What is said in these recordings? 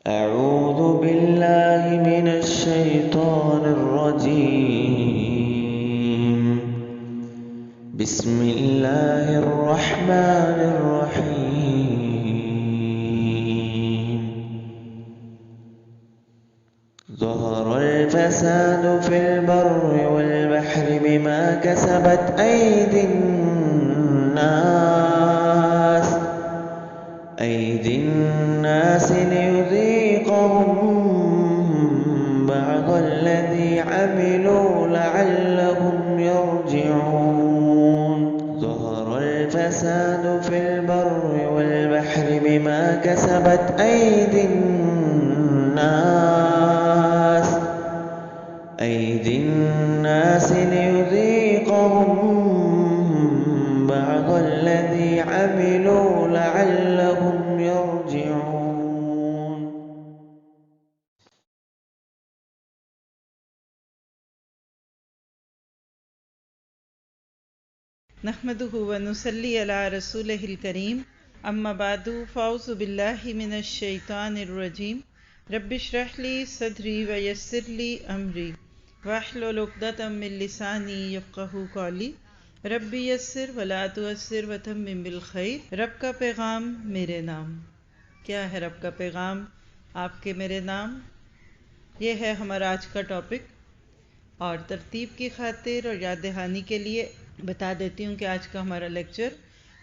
أعوذ بالله من الشيطان الرجيم. بسم الله الرحمن الرحيم. ظهر الفساد في البر والبحر بما كسبت أيدي الناس ليذيقهم بعض الذي عملوا لعلهم يرجعون. ظهر الفساد في البر والبحر بما كسبت أيدي الناس ليذيقهم بعض الذي عملوا لعلهم يرجعون. نحمده ونصلي على رسوله الكريم اما بعد فاعوذ بالله من الشیطان الرجیم رب اشرح لي صدری ويسر لي امری واحلل عقدۃ من لسانی یفقهوا قولی رب یسر ولا تعسر وتمم بالخیر۔ رب کا پیغام میرے نام۔ کیا ہے رب کا پیغام؟ آپ کے میرے نام۔ یہ ہے ہمارا آج کا ٹاپک، اور ترتیب کی خاطر اور یاد دہانی کے لیے بتا دیتی ہوں کہ آج کا ہمارا لیکچر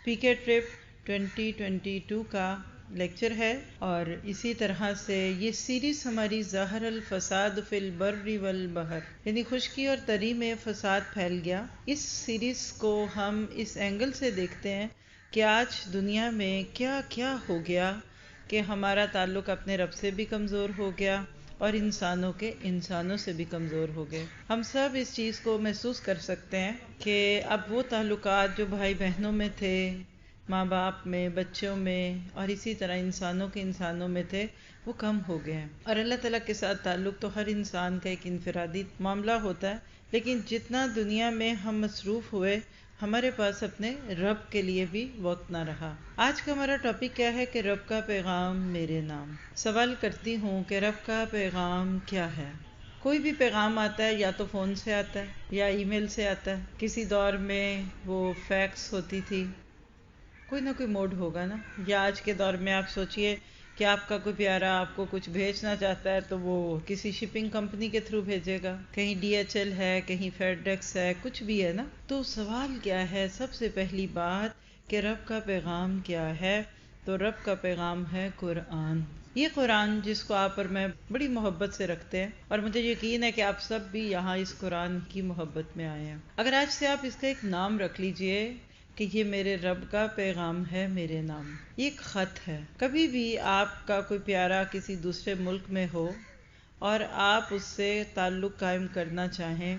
پی کے ٹرپ 2022 کا لیکچر ہے، اور اسی طرح سے یہ سیریز ہماری ظاہر الفساد فی البر والبحر، یعنی خشکی اور تری میں فساد پھیل گیا۔ اس سیریز کو ہم اس اینگل سے دیکھتے ہیں کہ آج دنیا میں کیا کیا ہو گیا کہ ہمارا تعلق اپنے رب سے بھی کمزور ہو گیا اور انسانوں سے بھی کمزور ہو گئے۔ ہم سب اس چیز کو محسوس کر سکتے ہیں کہ اب وہ تعلقات جو بھائی بہنوں میں تھے، ماں باپ میں، بچوں میں، اور اسی طرح انسانوں میں تھے، وہ کم ہو گئے ہیں۔ اور اللہ تعالیٰ کے ساتھ تعلق تو ہر انسان کا ایک انفرادی معاملہ ہوتا ہے، لیکن جتنا دنیا میں ہم مصروف ہوئے، ہمارے پاس اپنے رب کے لیے بھی وقت نہ رہا۔ آج کا ہمارا ٹاپک کیا ہے کہ رب کا پیغام میرے نام۔ سوال کرتی ہوں کہ رب کا پیغام کیا ہے؟ کوئی بھی پیغام آتا ہے یا تو فون سے آتا ہے یا ای میل سے آتا ہے۔ کسی دور میں وہ فیکس ہوتی تھی، کوئی نہ کوئی موڈ ہوگا نا۔ یا آج کے دور میں آپ سوچئے کہ آپ کا کوئی پیارا آپ کو کچھ بھیجنا چاہتا ہے تو وہ کسی شپنگ کمپنی کے تھرو بھیجے گا، کہیں DHL ہے، کہیں FedEx ہے، کچھ بھی ہے نا۔ تو سوال کیا ہے؟ سب سے پہلی بات کہ رب کا پیغام کیا ہے؟ تو رب کا پیغام ہے قرآن۔ یہ قرآن جس کو آپ اور میں بڑی محبت سے رکھتے ہیں، اور مجھے یقین ہے کہ آپ سب بھی یہاں اس قرآن کی محبت میں آئے ہیں۔ اگر آج سے آپ اس کا ایک نام رکھ لیجئے کہ یہ میرے رب کا پیغام ہے میرے نام، یہ ایک خط ہے۔ کبھی بھی آپ کا کوئی پیارا کسی دوسرے ملک میں ہو اور آپ اس سے تعلق قائم کرنا چاہیں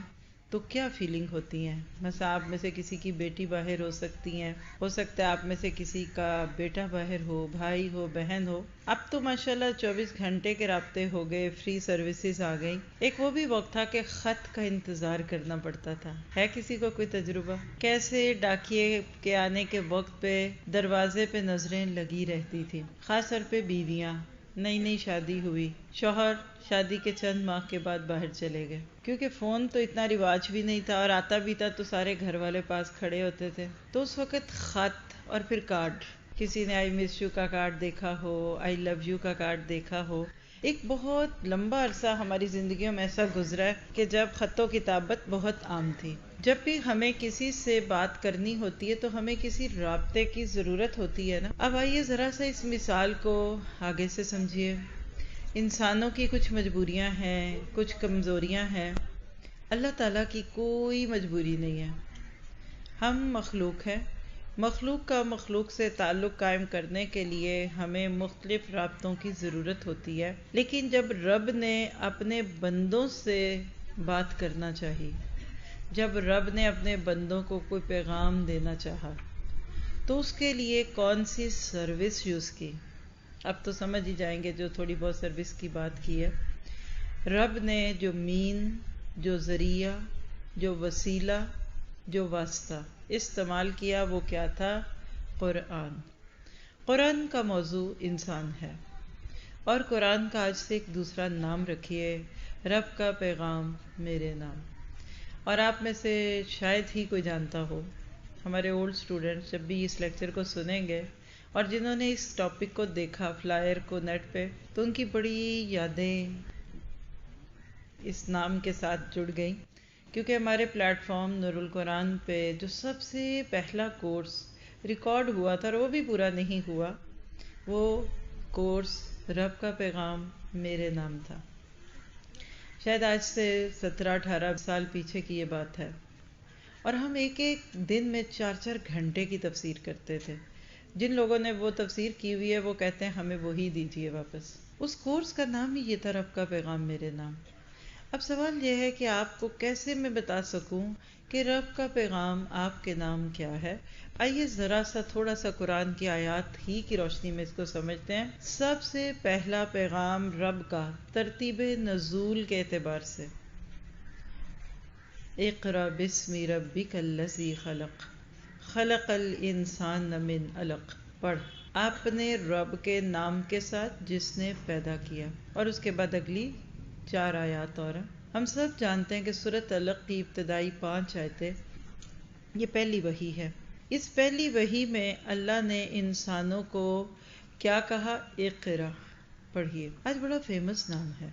تو کیا فیلنگ ہوتی ہیں؟ مثلا آپ میں سے کسی کی بیٹی باہر ہو سکتی ہیں، ہو سکتا ہے آپ میں سے کسی کا بیٹا باہر ہو، بھائی ہو، بہن ہو۔ اب تو ماشاءاللہ 24 گھنٹے کے رابطے ہو گئے، فری سروسز آ گئی۔ ایک وہ بھی وقت تھا کہ خط کا انتظار کرنا پڑتا تھا۔ ہے کسی کو کوئی تجربہ؟ کیسے ڈاکیے کے آنے کے وقت پہ دروازے پہ نظریں لگی رہتی تھی، خاص طور پہ بیویاں، نئی شادی ہوئی، شوہر شادی کے چند ماہ کے بعد باہر چلے گئے، کیونکہ فون تو اتنا رواج بھی نہیں تھا، اور آتا بھی تھا تو سارے گھر والے پاس کھڑے ہوتے تھے۔ تو اس وقت خط اور پھر کارڈ، کسی نے آئی مس یو کا کارڈ دیکھا ہو، آئی لو یو کا کارڈ دیکھا ہو۔ ایک بہت لمبا عرصہ ہماری زندگیوں میں ایسا گزرا ہے کہ جب خط و کتابت بہت عام تھی۔ جب بھی ہمیں کسی سے بات کرنی ہوتی ہے تو ہمیں کسی رابطے کی ضرورت ہوتی ہے نا۔ اب آئیے ذرا سا اس مثال کو آگے سے سمجھیے۔ انسانوں کی کچھ مجبوریاں ہیں، کچھ کمزوریاں ہیں۔ اللہ تعالیٰ کی کوئی مجبوری نہیں ہے۔ ہم مخلوق ہیں، مخلوق کا مخلوق سے تعلق قائم کرنے کے لیے ہمیں مختلف رابطوں کی ضرورت ہوتی ہے، لیکن جب رب نے اپنے بندوں سے بات کرنا چاہی، جب رب نے اپنے بندوں کو کوئی پیغام دینا چاہا، تو اس کے لیے کون سی سروس یوز کی؟ اب تو سمجھ ہی جائیں گے جو تھوڑی بہت سروس کی بات کی ہے۔ رب نے جو مین، جو ذریعہ، جو وسیلہ، جو واسطہ استعمال کیا وہ کیا تھا؟ قرآن۔ قرآن کا موضوع انسان ہے۔ اور قرآن کا آج سے ایک دوسرا نام رکھیے، رب کا پیغام میرے نام۔ اور آپ میں سے شاید ہی کوئی جانتا ہو، ہمارے اولڈ اسٹوڈنٹس جب بھی اس لیکچر کو سنیں گے اور جنہوں نے اس ٹاپک کو دیکھا فلائر کو نیٹ پہ، تو ان کی بڑی یادیں اس نام کے ساتھ جڑ گئیں، کیونکہ ہمارے پلیٹ فارم نور القرآن پہ جو سب سے پہلا کورس ریکارڈ ہوا تھا اور وہ بھی پورا نہیں ہوا، وہ کورس رب کا پیغام میرے نام تھا۔ شاید آج سے 17-18 سال پیچھے کی یہ بات ہے، اور ہم ایک ایک دن میں 4-4 گھنٹے کی تفسیر کرتے تھے۔ جن لوگوں نے وہ تفسیر کی ہوئی ہے وہ کہتے ہیں ہمیں وہی دیجیے واپس۔ اس کورس کا نام ہی یہ تھا، رب کا پیغام میرے نام۔ اب سوال یہ ہے کہ آپ کو کیسے میں بتا سکوں کہ رب کا پیغام آپ کے نام کیا ہے۔ آئیے ذرا سا تھوڑا سا قرآن کی آیات ہی کی روشنی میں اس کو سمجھتے ہیں۔ سب سے پہلا پیغام رب کا ترتیب نزول کے اعتبار سے، اقرأ بسم ربک الذی خلق، خلق الانسان من علق، پڑھ اپنے رب کے نام کے ساتھ جس نے پیدا کیا۔ اور اس کے بعد اگلی 4 آیات اور ہیں۔ ہم سب جانتے ہیں کہ سورۃ علق کی ابتدائی 5 آیتیں یہ پہلی وحی ہے۔ اس پہلی وحی میں اللہ نے انسانوں کو کیا کہا؟ اقرا، پڑھیے۔ آج بڑا فیمس نام ہے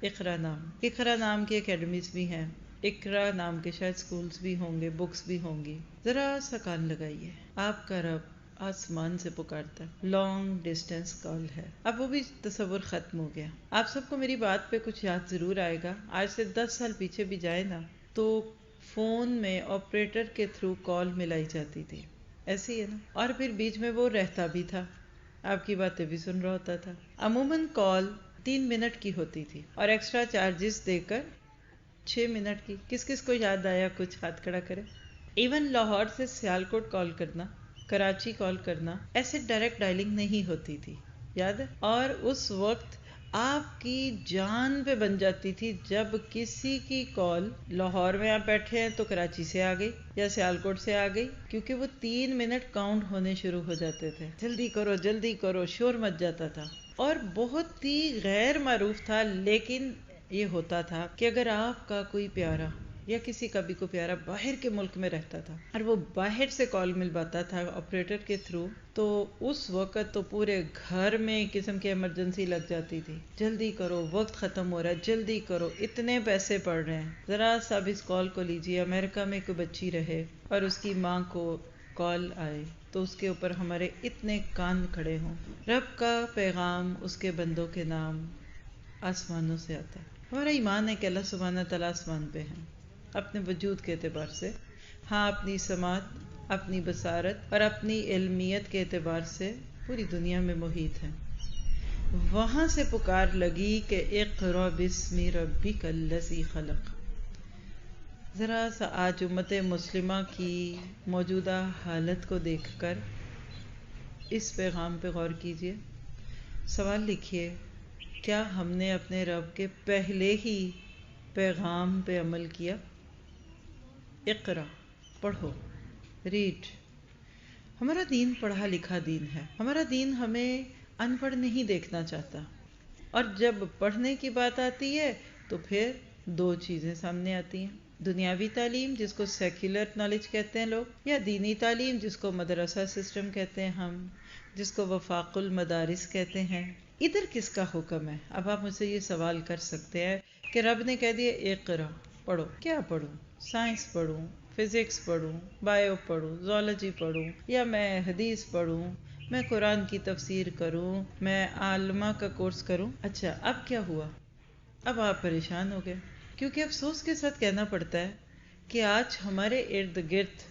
اقرا نام۔ اقرا نام کی اکیڈمیز بھی ہیں، اقرا نام کے شاید سکولز بھی ہوں گے، بکس بھی ہوں گی۔ ذرا سا کان لگائیے، آپ کا رب آسمان سے پکارتا ہے، لانگ ڈسٹینس کال ہے۔ اب وہ بھی تصور ختم ہو گیا۔ آپ سب کو میری بات پہ کچھ یاد ضرور آئے گا۔ آج سے 10 سال پیچھے بھی جائے نا تو فون میں آپریٹر کے تھرو کال ملائی جاتی تھی، ایسے ہی ہے نا، اور پھر بیچ میں وہ رہتا بھی تھا، آپ کی باتیں بھی سن رہا ہوتا تھا۔ عموماً کال 3 منٹ کی ہوتی تھی اور ایکسٹرا چارجز دے کر 6 منٹ کی۔ کس کس کو یاد آیا؟ کچھ ہاتھ کھڑا کرے۔ ایون لاہور سے سیالکوٹ کال کرنا، کراچی کال کرنا، ایسے ڈائریکٹ ڈائلنگ نہیں ہوتی تھی، یاد ہے؟ اور اس وقت آپ کی جان پہ بن جاتی تھی جب کسی کی کال لاہور میں آپ بیٹھے ہیں تو کراچی سے آ گئی یا سیالکوٹ سے آ گئی، کیونکہ وہ 3 منٹ کاؤنٹ ہونے شروع ہو جاتے تھے۔ جلدی کرو جلدی کرو، شور مچ جاتا تھا اور بہت ہی غیر معروف تھا، لیکن یہ ہوتا تھا کہ اگر آپ کا کوئی پیارا یا کسی کا بھی کوئی پیارا باہر کے ملک میں رہتا تھا اور وہ باہر سے کال ملواتا تھا آپریٹر کے تھرو، تو اس وقت تو پورے گھر میں ایک قسم کی ایمرجنسی لگ جاتی تھی۔ جلدی کرو، وقت ختم ہو رہا ہے، جلدی کرو، اتنے پیسے پڑ رہے ہیں، ذرا سا اب اس کال کو لیجیے۔ امریکہ میں کوئی بچی رہے اور اس کی ماں کو کال آئے تو اس کے اوپر ہمارے اتنے کان کھڑے ہوں۔ رب کا پیغام اس کے بندوں کے نام آسمانوں سے آتا ہے۔ ہمارا ایمان ہے کہ اللہ سبحانہ تعالیٰ آسمان پہ ہیں اپنے وجود کے اعتبار سے، ہاں اپنی سماعت، اپنی بصارت اور اپنی علمیت کے اعتبار سے پوری دنیا میں محیط ہیں۔ وہاں سے پکار لگی کہ اقرأ بسم ربک الذی خلق۔ ذرا سا آج امت مسلمہ کی موجودہ حالت کو دیکھ کر اس پیغام پہ غور کیجیے۔ سوال لکھیے، کیا ہم نے اپنے رب کے پہلے ہی پیغام پہ عمل کیا؟ اقرا، پڑھو، ریڈ۔ ہمارا دین پڑھا لکھا دین ہے۔ ہمارا دین ہمیں ان پڑھ نہیں دیکھنا چاہتا، اور جب پڑھنے کی بات آتی ہے تو پھر 2 چیزیں سامنے آتی ہیں، دنیاوی تعلیم جس کو سیکولر نالج کہتے ہیں لوگ، یا دینی تعلیم جس کو مدرسہ سسٹم کہتے ہیں ہم، جس کو وفاق المدارس کہتے ہیں۔ ادھر کس کا حکم ہے؟ اب آپ مجھ سے یہ سوال کر سکتے ہیں کہ رب نے کہہ دیا اقرا، پڑھو۔ کیا پڑھوں؟ سائنس پڑھوں، فزکس پڑھوں، بائیو پڑھوں، زولوجی پڑھوں، یا میں حدیث پڑھوں، میں قرآن کی تفسیر کروں، میں عالمہ کا کورس کروں؟ اچھا، اب کیا ہوا؟ اب آپ پریشان ہو گئے، کیونکہ افسوس کے ساتھ کہنا پڑتا ہے کہ آج ہمارے ارد گرد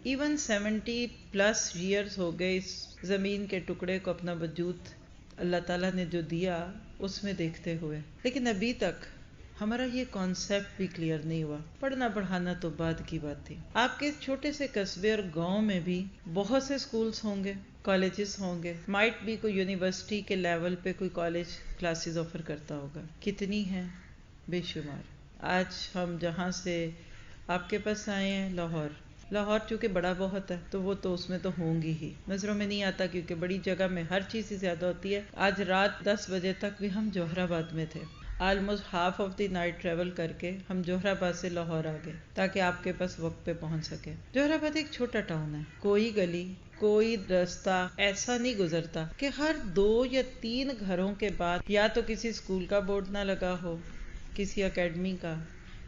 ایون 70+ ایئرز ہو گئے اس زمین کے ٹکڑے کو اپنا وجود اللہ تعالیٰ نے جو دیا اس میں دیکھتے ہوئے، لیکن ابھی تک ہمارا یہ کانسیپٹ بھی کلیئر نہیں ہوا۔ پڑھنا پڑھانا تو بعد کی بات تھی۔ آپ کے چھوٹے سے قصبے اور گاؤں میں بھی بہت سے سکولز ہوں گے، کالجز ہوں گے، مائٹ بھی کوئی یونیورسٹی کے لیول پہ کوئی کالج کلاسز آفر کرتا ہوگا۔ کتنی ہیں؟ بے شمار۔ آج ہم جہاں سے آپ کے پاس آئے ہیں لاہور، لاہور چونکہ بڑا بہت ہے تو وہ تو اس میں تو ہوں گی ہی، نظروں میں نہیں آتا کیونکہ بڑی جگہ میں ہر چیز ہی زیادہ ہوتی ہے۔ آج رات 10 بجے تک بھی ہم جوہر آباد میں تھے، almost half of the night travel کر کے ہم جوہر آباد سے لاہور آ گئے تاکہ آپ کے پاس وقت پہ پہنچ سکے۔ جوہر آباد ایک چھوٹا ٹاؤن ہے، کوئی گلی کوئی رستہ ایسا نہیں گزرتا کہ ہر 2 یا 3 گھروں کے بعد یا تو کسی اسکول کا بورڈ نہ لگا ہو، کسی اکیڈمی کا،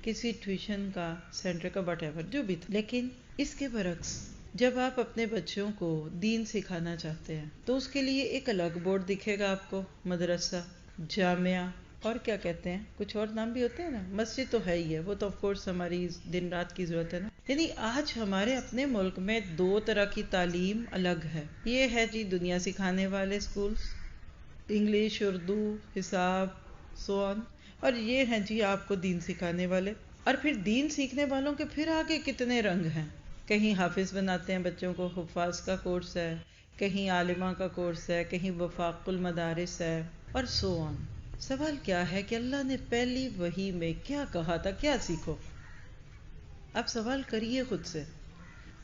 کسی ٹیوشن کا، سینٹر کا، واٹ ایور جو بھی تھا۔ لیکن اس کے برعکس جب آپ اپنے بچوں کو دین سکھانا چاہتے ہیں تو اس کے لیے ایک الگ بورڈ دکھے گا آپ کو، مدرسہ، جامعہ، اور کیا کہتے ہیں، کچھ اور نام بھی ہوتے ہیں نا، مسجد تو ہے ہی ہے، وہ تو آف کورس ہماری دن رات کی ضرورت ہے نا۔ یعنی آج ہمارے اپنے ملک میں 2 طرح کی تعلیم الگ ہے، یہ ہے جی دنیا سکھانے والے اسکولز، انگلش، اردو، حساب، سو آن، اور یہ ہیں جی آپ کو دین سکھانے والے۔ اور پھر دین سیکھنے والوں کے پھر آگے کتنے رنگ ہیں، کہیں حافظ بناتے ہیں بچوں کو، حفاظ کا کورس ہے، کہیں عالمہ کا کورس ہے، کہیں وفاق المدارس ہے، اور سو آن۔ سوال کیا ہے کہ اللہ نے پہلی وحی میں کیا کہا تھا، کیا سیکھو؟ آپ سوال کریے خود سے۔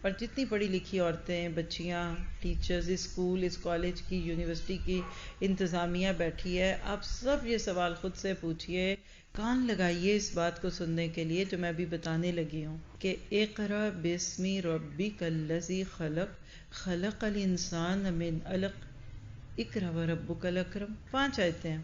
اور جتنی پڑھی لکھی عورتیں، بچیاں، ٹیچرز، اسکول، اس کالج کی، یونیورسٹی کی انتظامیہ بیٹھی ہے، آپ سب یہ سوال خود سے پوچھئے، کان لگائیے اس بات کو سننے کے لیے جو میں ابھی بتانے لگی ہوں کہ اقرأ باسم ربک الذی خلق، خلق الانسان من علق، اقرأ وربک الاکرم۔ 5 آیتیں ہیں،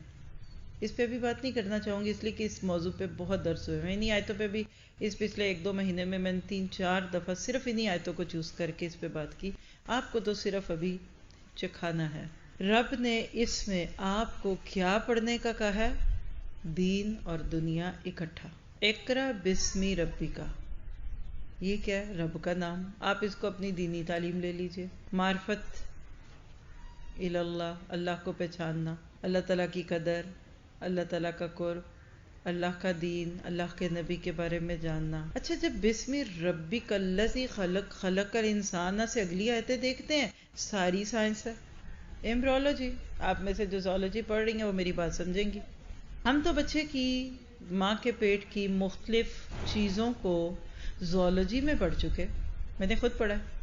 اس پہ بھی بات نہیں کرنا چاہوں گی اس لیے کہ اس موضوع پہ بہت درس ہوئے ہیں، انہی آیتوں پہ بھی اس پچھلے 1-2 مہینے میں نے 3-4 دفعہ صرف انہی آیتوں کو چوز کر کے اس پہ بات کی، آپ کو تو صرف ابھی چکھانا ہے۔ رب نے اس میں آپ کو کیا پڑھنے کا کہا ہے؟ دین اور دنیا اکٹھا۔ اقرأ باسم ربک، یہ کیا ہے؟ رب کا نام، آپ اس کو اپنی دینی تعلیم لے لیجئے۔ معرفت اللہ، اللہ کو پہچاننا، اللہ تعالیٰ کی قدر، اللہ تعالیٰ کا قرب، اللہ کا دین، اللہ کے نبی کے بارے میں جاننا۔ اچھا، جب بسم ربک الذی خلق، خلق الانسان سے اگلی آیتیں دیکھتے ہیں، ساری سائنس ہے، ایمبرولوجی، آپ میں سے جو زولوجی پڑھ رہی ہیں وہ میری بات سمجھیں گی۔ ہم تو بچے کی ماں کے پیٹ کی مختلف چیزوں کو زولوجی میں پڑھ چکے، میں نے خود پڑھا ہے۔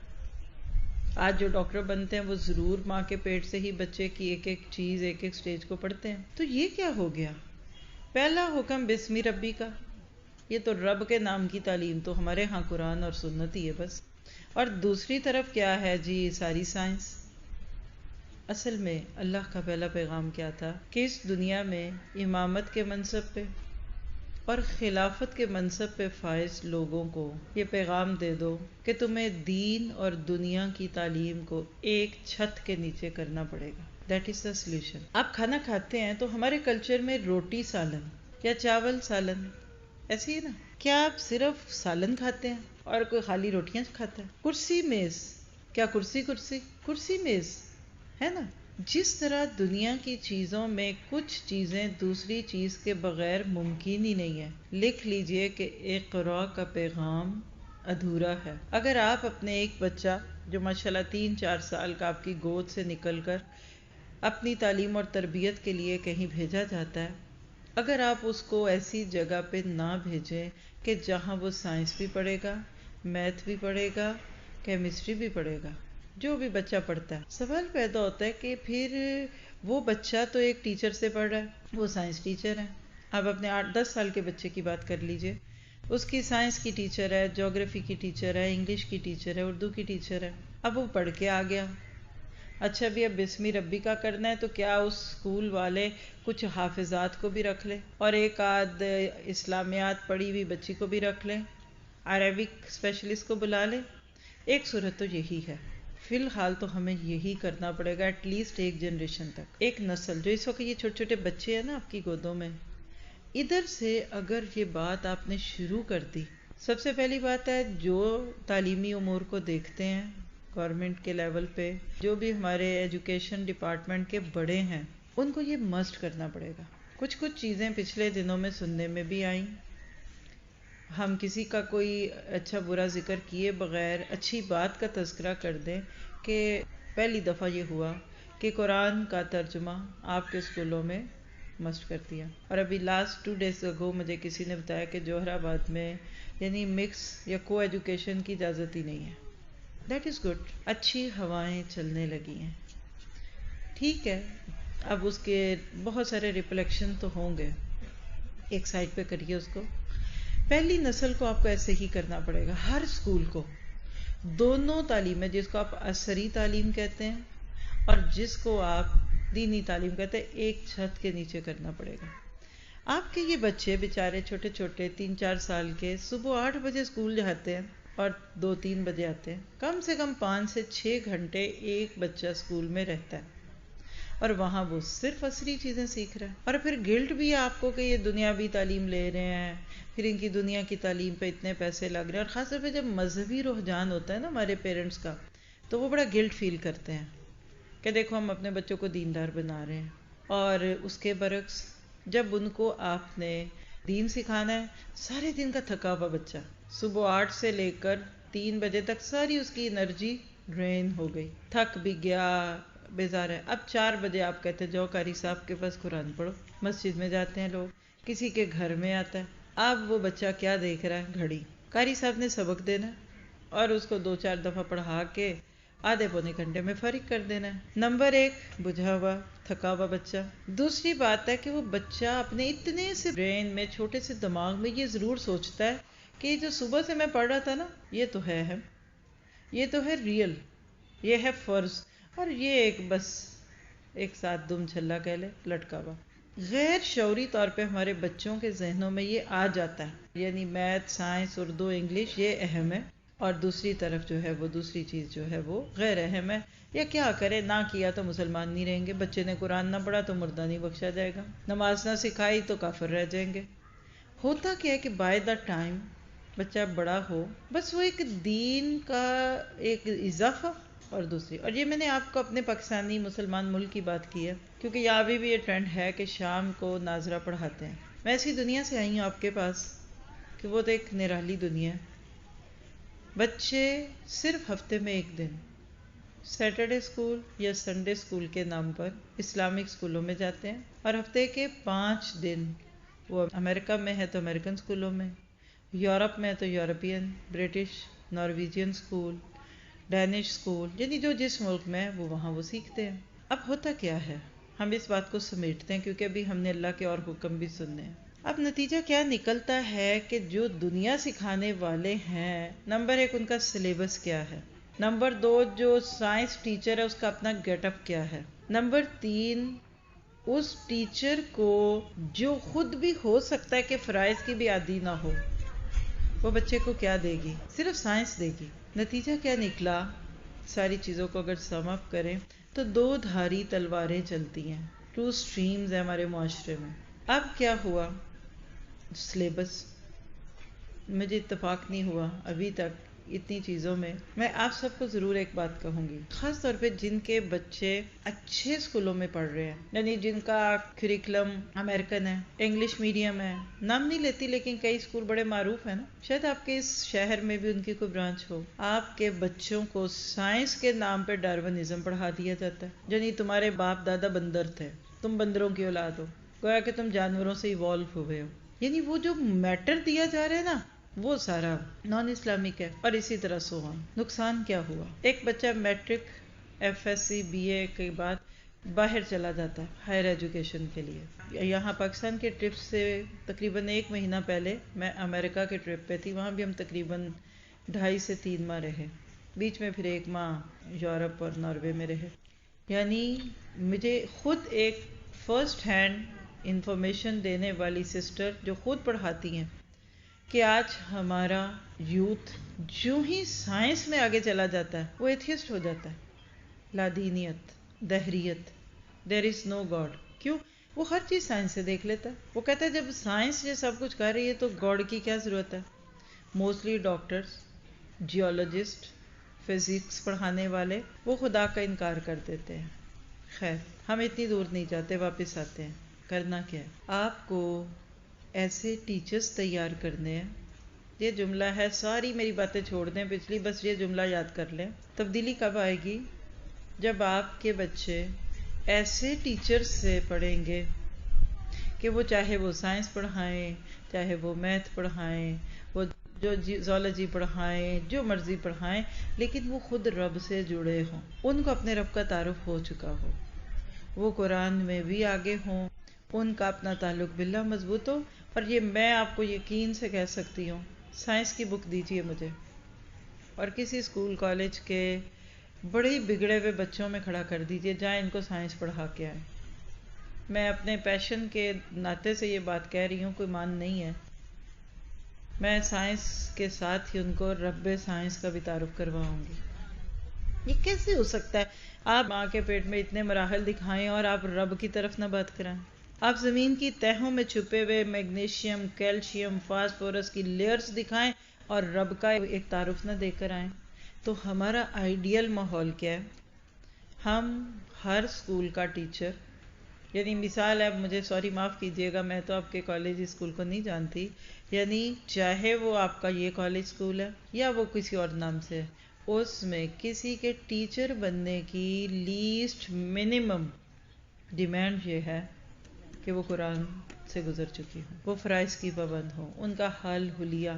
آج جو ڈاکٹر بنتے ہیں وہ ضرور ماں کے پیٹ سے ہی بچے کی ایک ایک چیز، ایک ایک سٹیج کو پڑھتے ہیں۔ تو یہ کیا ہو گیا؟ پہلا حکم بسم ربی کا، یہ تو رب کے نام کی تعلیم تو ہمارے ہاں قرآن اور سنت ہی ہے بس۔ اور دوسری طرف کیا ہے جی؟ ساری سائنس۔ اصل میں اللہ کا پہلا پیغام کیا تھا کہ اس دنیا میں امامت کے منصب پہ اور خلافت کے منصب پہ فائز لوگوں کو یہ پیغام دے دو کہ تمہیں دین اور دنیا کی تعلیم کو ایک چھت کے نیچے کرنا پڑے گا۔ That is the solution. آپ کھانا کھاتے ہیں تو ہمارے کلچر میں روٹی سالن یا چاول سالن ایسے ہی نا، کیا آپ صرف سالن کھاتے ہیں اور کوئی خالی روٹیاں کھاتا ہے؟ کرسی میز، کیا کرسی کرسی کرسی میز ہے نا؟ جس طرح دنیا کی چیزوں میں کچھ چیزیں دوسری چیز کے بغیر ممکن ہی نہیں ہے، لکھ لیجئے کہ اقرا کا پیغام ادھورا ہے۔ اگر آپ اپنے ایک بچہ جو ماشاءاللہ 3-4 سال کا آپ کی گود سے نکل کر اپنی تعلیم اور تربیت کے لیے کہیں بھیجا جاتا ہے، اگر آپ اس کو ایسی جگہ پہ نہ بھیجیں کہ جہاں وہ سائنس بھی پڑھے گا، میتھ بھی پڑھے گا، کیمسٹری بھی پڑھے گا، جو بھی بچہ پڑھتا ہے، سوال پیدا ہوتا ہے کہ پھر وہ بچہ تو ایک ٹیچر سے پڑھ رہا ہے، وہ سائنس ٹیچر ہے۔ آپ اپنے 8-10 سال کے بچے کی بات کر لیجئے، اس کی سائنس کی ٹیچر ہے، جیوگرافی کی ٹیچر ہے، انگلش کی ٹیچر ہے، اردو کی ٹیچر ہے۔ اب وہ پڑھ کے آ گیا، اچھا بھی اب بسم ربی کا کرنا ہے تو کیا اس اسکول والے کچھ حافظات کو بھی رکھ لیں اور ایک آدھ اسلامیات پڑھی ہوئی بچی کو بھی رکھ لیں، عربک اسپیشلسٹ کو بلا لیں؟ ایک صورت تو یہی ہے۔ فی الحال تو ہمیں یہی کرنا پڑے گا ایٹ لیسٹ ایک جنریشن تک، ایک نسل جو اس وقت یہ چھوٹے چھوٹے بچے ہیں نا آپ کی گودوں میں، ادھر سے اگر یہ بات آپ نے شروع کر دی، سب سے پہلی بات ہے جو تعلیمی امور کو دیکھتے ہیں گورنمنٹ کے لیول پہ، جو بھی ہمارے ایجوکیشن ڈپارٹمنٹ کے بڑے ہیں، ان کو یہ مسٹ کرنا پڑے گا۔ کچھ چیزیں پچھلے دنوں میں سننے میں بھی آئیں، ہم کسی کا کوئی اچھا برا ذکر کیے بغیر اچھی بات کا تذکرہ کر دیں کہ پہلی دفعہ یہ ہوا کہ قرآن کا ترجمہ آپ کے اسکولوں میں مسٹ کرتی ہیں. اور ابھی لاسٹ 2 days ago مجھے کسی نے بتایا کہ جوہر آباد میں یعنی مکس یا کو ایجوکیشن کی اجازت ہی نہیں ہے. That is good. اچھی ہوائیں چلنے لگی ہیں. ٹھیک ہے، اب اس کے بہت سارے ریفلیکشن تو ہوں گے. ایک سائڈ پہ کریے اس کو. پہلی نسل کو آپ کو ایسے ہی کرنا پڑے گا. ہر اسکول کو دونوں تعلیمیں، جس کو آپ عصری تعلیم کہتے ہیں اور جس کو آپ دینی تعلیم کہتے ہیں، ایک چھت کے نیچے کرنا پڑے گا. آپ کے یہ بچے بیچارے چھوٹے چھوٹے 3-4 سال کے صبح 8 بجے اسکول جاتے ہیں اور 2-3 بجے آتے ہیں. کم سے کم 5 سے 6 گھنٹے ایک بچہ اسکول میں رہتا ہے اور وہاں وہ صرف عصری چیزیں سیکھ رہا ہے. اور پھر گلٹ بھی ہے آپ کو کہ یہ دنیاوی تعلیم لے رہے ہیں، پھر ان کی دنیا کی تعلیم پہ اتنے پیسے لگ رہے ہیں. اور خاص طور پہ جب مذہبی رجحان ہوتا ہے نا ہمارے پیرنٹس کا، تو وہ بڑا گلٹ فیل کرتے ہیں کہ دیکھو ہم اپنے بچوں کو دیندار بنا رہے ہیں. اور اس کے برعکس جب ان کو آپ نے دین سکھانا ہے، سارے دن کا تھکا ہوا بچہ صبح 8 سے لے کر 3 بجے تک ساری اس کی انرجی ڈرین ہو گئی، تھک بھی گیا، بیزار ہے. اب 4 بجے آپ کہتے ہیں جاؤ قاری صاحب کے پاس قرآن پڑھو. مسجد میں جاتے ہیں لوگ، کسی کے گھر میں آتا ہے. اب وہ بچہ کیا دیکھ رہا ہے؟ گھڑی. قاری صاحب نے سبق دینا اور اس کو 2-4 دفعہ پڑھا کے آدھے پونے گھنٹے میں فارغ کر دینا ہے. نمبر 1 بجھا ہوا تھکا ہوا بچہ. دوسری بات ہے کہ وہ بچہ اپنے اتنے سے برین میں، چھوٹے سے دماغ میں یہ ضرور سوچتا ہے کہ جو صبح سے میں پڑھ رہا تھا نا، یہ تو ہے یہ تو ہے ریئل، یہ ہے فرض، اور یہ ایک بس ایک ساتھ دم چھلا کہہ لے لٹکا ہوا. غیر شعوری طور پہ ہمارے بچوں کے ذہنوں میں یہ آ جاتا ہے، یعنی میتھ، سائنس، اردو، انگلش یہ اہم ہے اور دوسری طرف جو ہے وہ دوسری چیز جو ہے وہ غیر اہم ہے. یا کیا کرے، نہ کیا تو مسلمان نہیں رہیں گے. بچے نے قرآن نہ پڑھا تو مردہ نہیں بخشا جائے گا. نماز نہ سکھائی تو کافر رہ جائیں گے. ہوتا کیا ہے کہ بائی دا ٹائم بچہ بڑا ہو، بس وہ ایک دین کا ایک اضافہ اور دوسری. اور یہ میں نے آپ کو اپنے پاکستانی مسلمان ملک کی بات کی ہے، کیونکہ یہاں بھی یہ ٹرینڈ ہے کہ شام کو ناظرہ پڑھاتے ہیں. میں ایسی دنیا سے آئی ہوں آپ کے پاس کہ وہ تو ایک نرالی دنیا ہے. بچے صرف ہفتے میں ایک دن سیٹرڈے اسکول یا سنڈے اسکول کے نام پر اسلامک اسکولوں میں جاتے ہیں، اور ہفتے کے 5 دن وہ امریکہ میں ہے تو امریکن اسکولوں میں، یورپ میں تو European, British, Norwegian school, Danish school, یعنی جو جس ملک میں ہے وہ وہاں وہ سیکھتے ہیں. اب ہوتا کیا ہے، ہم اس بات کو سمیٹتے ہیں کیونکہ ابھی ہم نے اللہ کے اور حکم بھی سننے ہیں. اب نتیجہ کیا نکلتا ہے کہ جو دنیا سکھانے والے ہیں، نمبر 1 ان کا سلیبس کیا ہے، نمبر 2 جو سائنس ٹیچر ہے اس کا اپنا گیٹ اپ کیا ہے، نمبر 3 اس ٹیچر کو جو خود بھی ہو سکتا ہے کہ فرائض کی بھی عادی نہ ہو، وہ بچے کو کیا دے گی؟ صرف سائنس دے گی. نتیجہ کیا نکلا؟ ساری چیزوں کو اگر سم اپ کریں تو 2 دھاری تلواریں چلتی ہیں، 2 سٹریمز ہیں ہمارے معاشرے میں. اب کیا ہوا؟ سلیبس مجھے اتفاق نہیں ہوا ابھی تک اتنی چیزوں میں. میں آپ سب کو ضرور ایک بات کہوں گی، خاص طور پہ جن کے بچے اچھے اسکولوں میں پڑھ رہے ہیں، یعنی جن کا کریکلم امریکن ہے، انگلش میڈیم ہے، نام نہیں لیتی لیکن کئی اسکول بڑے معروف ہیں نا، شاید آپ کے اس شہر میں بھی ان کی کوئی برانچ ہو. آپ کے بچوں کو سائنس کے نام پہ ڈارونزم پڑھا دیا جاتا ہے، یعنی تمہارے باپ دادا بندر تھے، تم بندروں کی اولاد ہو، گویا کہ تم جانوروں سے ایوالو ہوئے ہو. یعنی وہ جو میٹر دیا جا رہا ہے نا وہ سارا نان اسلامک ہے. اور اسی طرح سوہم. نقصان کیا ہوا؟ ایک بچہ matric, F S C, B A کے بعد باہر چلا جاتا ہے ہائر ایجوکیشن کے لیے. یہاں پاکستان کے ٹرپ سے تقریباً 1 مہینہ پہلے میں امریکہ کے ٹرپ پہ تھی، وہاں بھی ہم تقریباً 2.5 سے 3 ماہ رہے، بیچ میں پھر 1 ماہ یورپ اور ناروے میں رہے. یعنی مجھے خود ایک فرسٹ ہینڈ انفارمیشن دینے والی سسٹر جو خود پڑھاتی ہیں کہ آج ہمارا یوتھ جو ہی سائنس میں آگے چلا جاتا ہے وہ ایتھیسٹ ہو جاتا ہے. لادینیت، دہریت، دیر از نو گاڈ. کیوں؟ وہ ہر چیز سائنس سے دیکھ لیتا ہے. وہ کہتا ہے جب سائنس یہ سب کچھ کر رہی ہے تو گاڈ کی کیا ضرورت ہے. موسٹلی ڈاکٹرز، جیولوجسٹ، فزکس پڑھانے والے وہ خدا کا انکار کر دیتے ہیں. خیر ہم اتنی دور نہیں جاتے، واپس آتے ہیں. کرنا کیا ہے؟ آپ کو ایسے ٹیچرز تیار کرنے ہیں. یہ جملہ ہے، ساری میری باتیں چھوڑ دیں پچھلی، بس یہ جملہ یاد کر لیں. تبدیلی کب آئے گی؟ جب آپ کے بچے ایسے ٹیچر سے پڑھیں گے کہ وہ چاہے وہ سائنس پڑھائیں، چاہے وہ میتھ پڑھائیں، وہ جو زولوجی پڑھائیں، جو مرضی پڑھائیں، لیکن وہ خود رب سے جڑے ہوں، ان کو اپنے رب کا تعارف ہو چکا ہو، وہ قرآن میں بھی آگے ہوں، ان کا اپنا تعلق باللہ مضبوط ہو. اور یہ میں آپ کو یقین سے کہہ سکتی ہوں، سائنس کی بک دیجیے مجھے اور کسی اسکول کالج کے بڑے بگڑے ہوئے بچوں میں کھڑا کر دیجیے، جائیں ان کو سائنس پڑھا کے آئیں. میں اپنے پیشن کے ناطے سے یہ بات کہہ رہی ہوں، کوئی مان نہیں ہے. میں سائنس کے ساتھ ہی ان کو رب سائنس کا بھی تعارف کرواؤں گی. یہ کیسے ہو سکتا ہے آپ ماں کے پیٹ میں اتنے مراحل دکھائیں اور آپ رب کی طرف نہ بات کرائیں؟ آپ زمین کی تہوں میں چھپے ہوئے میگنیشیم، کیلشیم، فاسفورس کی لیئرز دکھائیں اور رب کا ایک تعارف نہ دے کر آئیں. تو ہمارا آئیڈیل ماحول کیا ہے؟ ہم ہر اسکول کا ٹیچر، یعنی مثال ہے، مجھے سوری معاف کیجیے گا، میں تو آپ کے کالج اسکول کو نہیں جانتی، یعنی چاہے وہ آپ کا یہ کالج اسکول ہے یا وہ کسی اور نام سے ہے، اس میں کسی کے ٹیچر بننے کی لیسٹ منیمم ڈیمانڈ یہ ہے کہ وہ قرآن سے گزر چکی ہوں، وہ فرائض کی پابند ہوں، ان کا حل حلیہ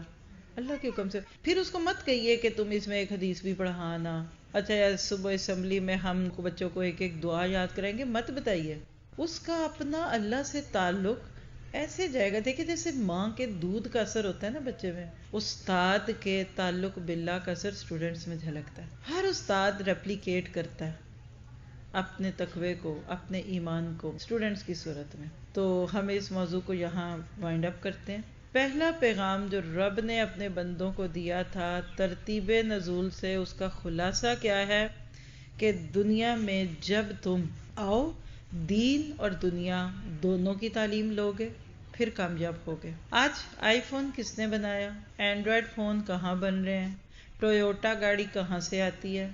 اللہ کے حکم سے. پھر اس کو مت کہیے کہ تم اس میں ایک حدیث بھی پڑھانا، اچھا یا صبح اسمبلی میں ہم بچوں کو ایک ایک دعا یاد کریں گے، مت بتائیے. اس کا اپنا اللہ سے تعلق ایسے جائے گا. دیکھیں جیسے ماں کے دودھ کا اثر ہوتا ہے نا بچے میں، استاد کے تعلق باللہ کا اثر اسٹوڈنٹس میں جھلکتا ہے. ہر استاد ریپلیکیٹ کرتا ہے اپنے تقوی کو، اپنے ایمان کو اسٹوڈنٹس کی صورت میں. تو ہم اس موضوع کو یہاں وائنڈ اپ کرتے ہیں. پہلا پیغام جو رب نے اپنے بندوں کو دیا تھا ترتیب نزول سے، اس کا خلاصہ کیا ہے کہ دنیا میں جب تم آؤ دین اور دنیا دونوں کی تعلیم لوگے پھر کامیاب ہوگے. آج آئی فون کس نے بنایا؟ اینڈرائڈ فون کہاں بن رہے ہیں؟ ٹویوٹا گاڑی کہاں سے آتی ہے؟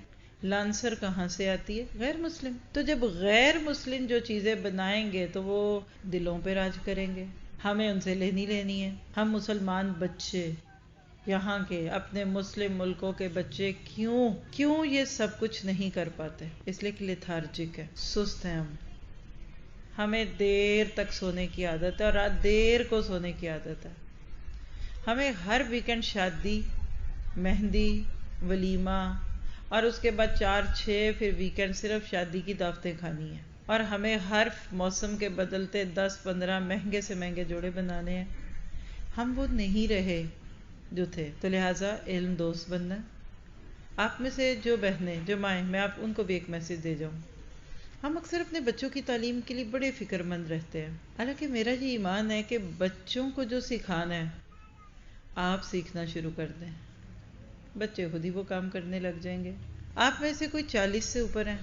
لانسر کہاں سے آتی ہے؟ غیر مسلم. تو جب غیر مسلم جو چیزیں بنائیں گے تو وہ دلوں پہ راج کریں گے، ہمیں ان سے لینی ہے. ہم مسلمان بچے یہاں کے اپنے مسلم ملکوں کے بچے کیوں یہ سب کچھ نہیں کر پاتے؟ اس لیے کہ لیتھارجک ہے، سست ہیں. ہمیں دیر تک سونے کی عادت ہے اور رات دیر کو سونے کی عادت ہے. ہمیں ہر ویکنڈ شادی، مہندی، ولیمہ اور اس کے بعد 4-6 پھر ویکنڈ صرف شادی کی دعوتیں کھانی ہیں. اور ہمیں ہر موسم کے بدلتے 10-15 مہنگے سے مہنگے جوڑے بنانے ہیں. ہم وہ نہیں رہے جو تھے. تو لہٰذا علم دوست بننا. آپ میں سے جو بہنیں، جو مائیں، میں آپ ان کو بھی ایک میسج دے جاؤں. ہم اکثر اپنے بچوں کی تعلیم کے لیے بڑے فکر مند رہتے ہیں، حالانکہ میرا یہ ایمان ہے کہ بچوں کو جو سکھانا ہے آپ سیکھنا شروع کر دیں، بچے خود ہی وہ کام کرنے لگ جائیں گے. آپ میں سے کوئی 40 سے اوپر ہیں،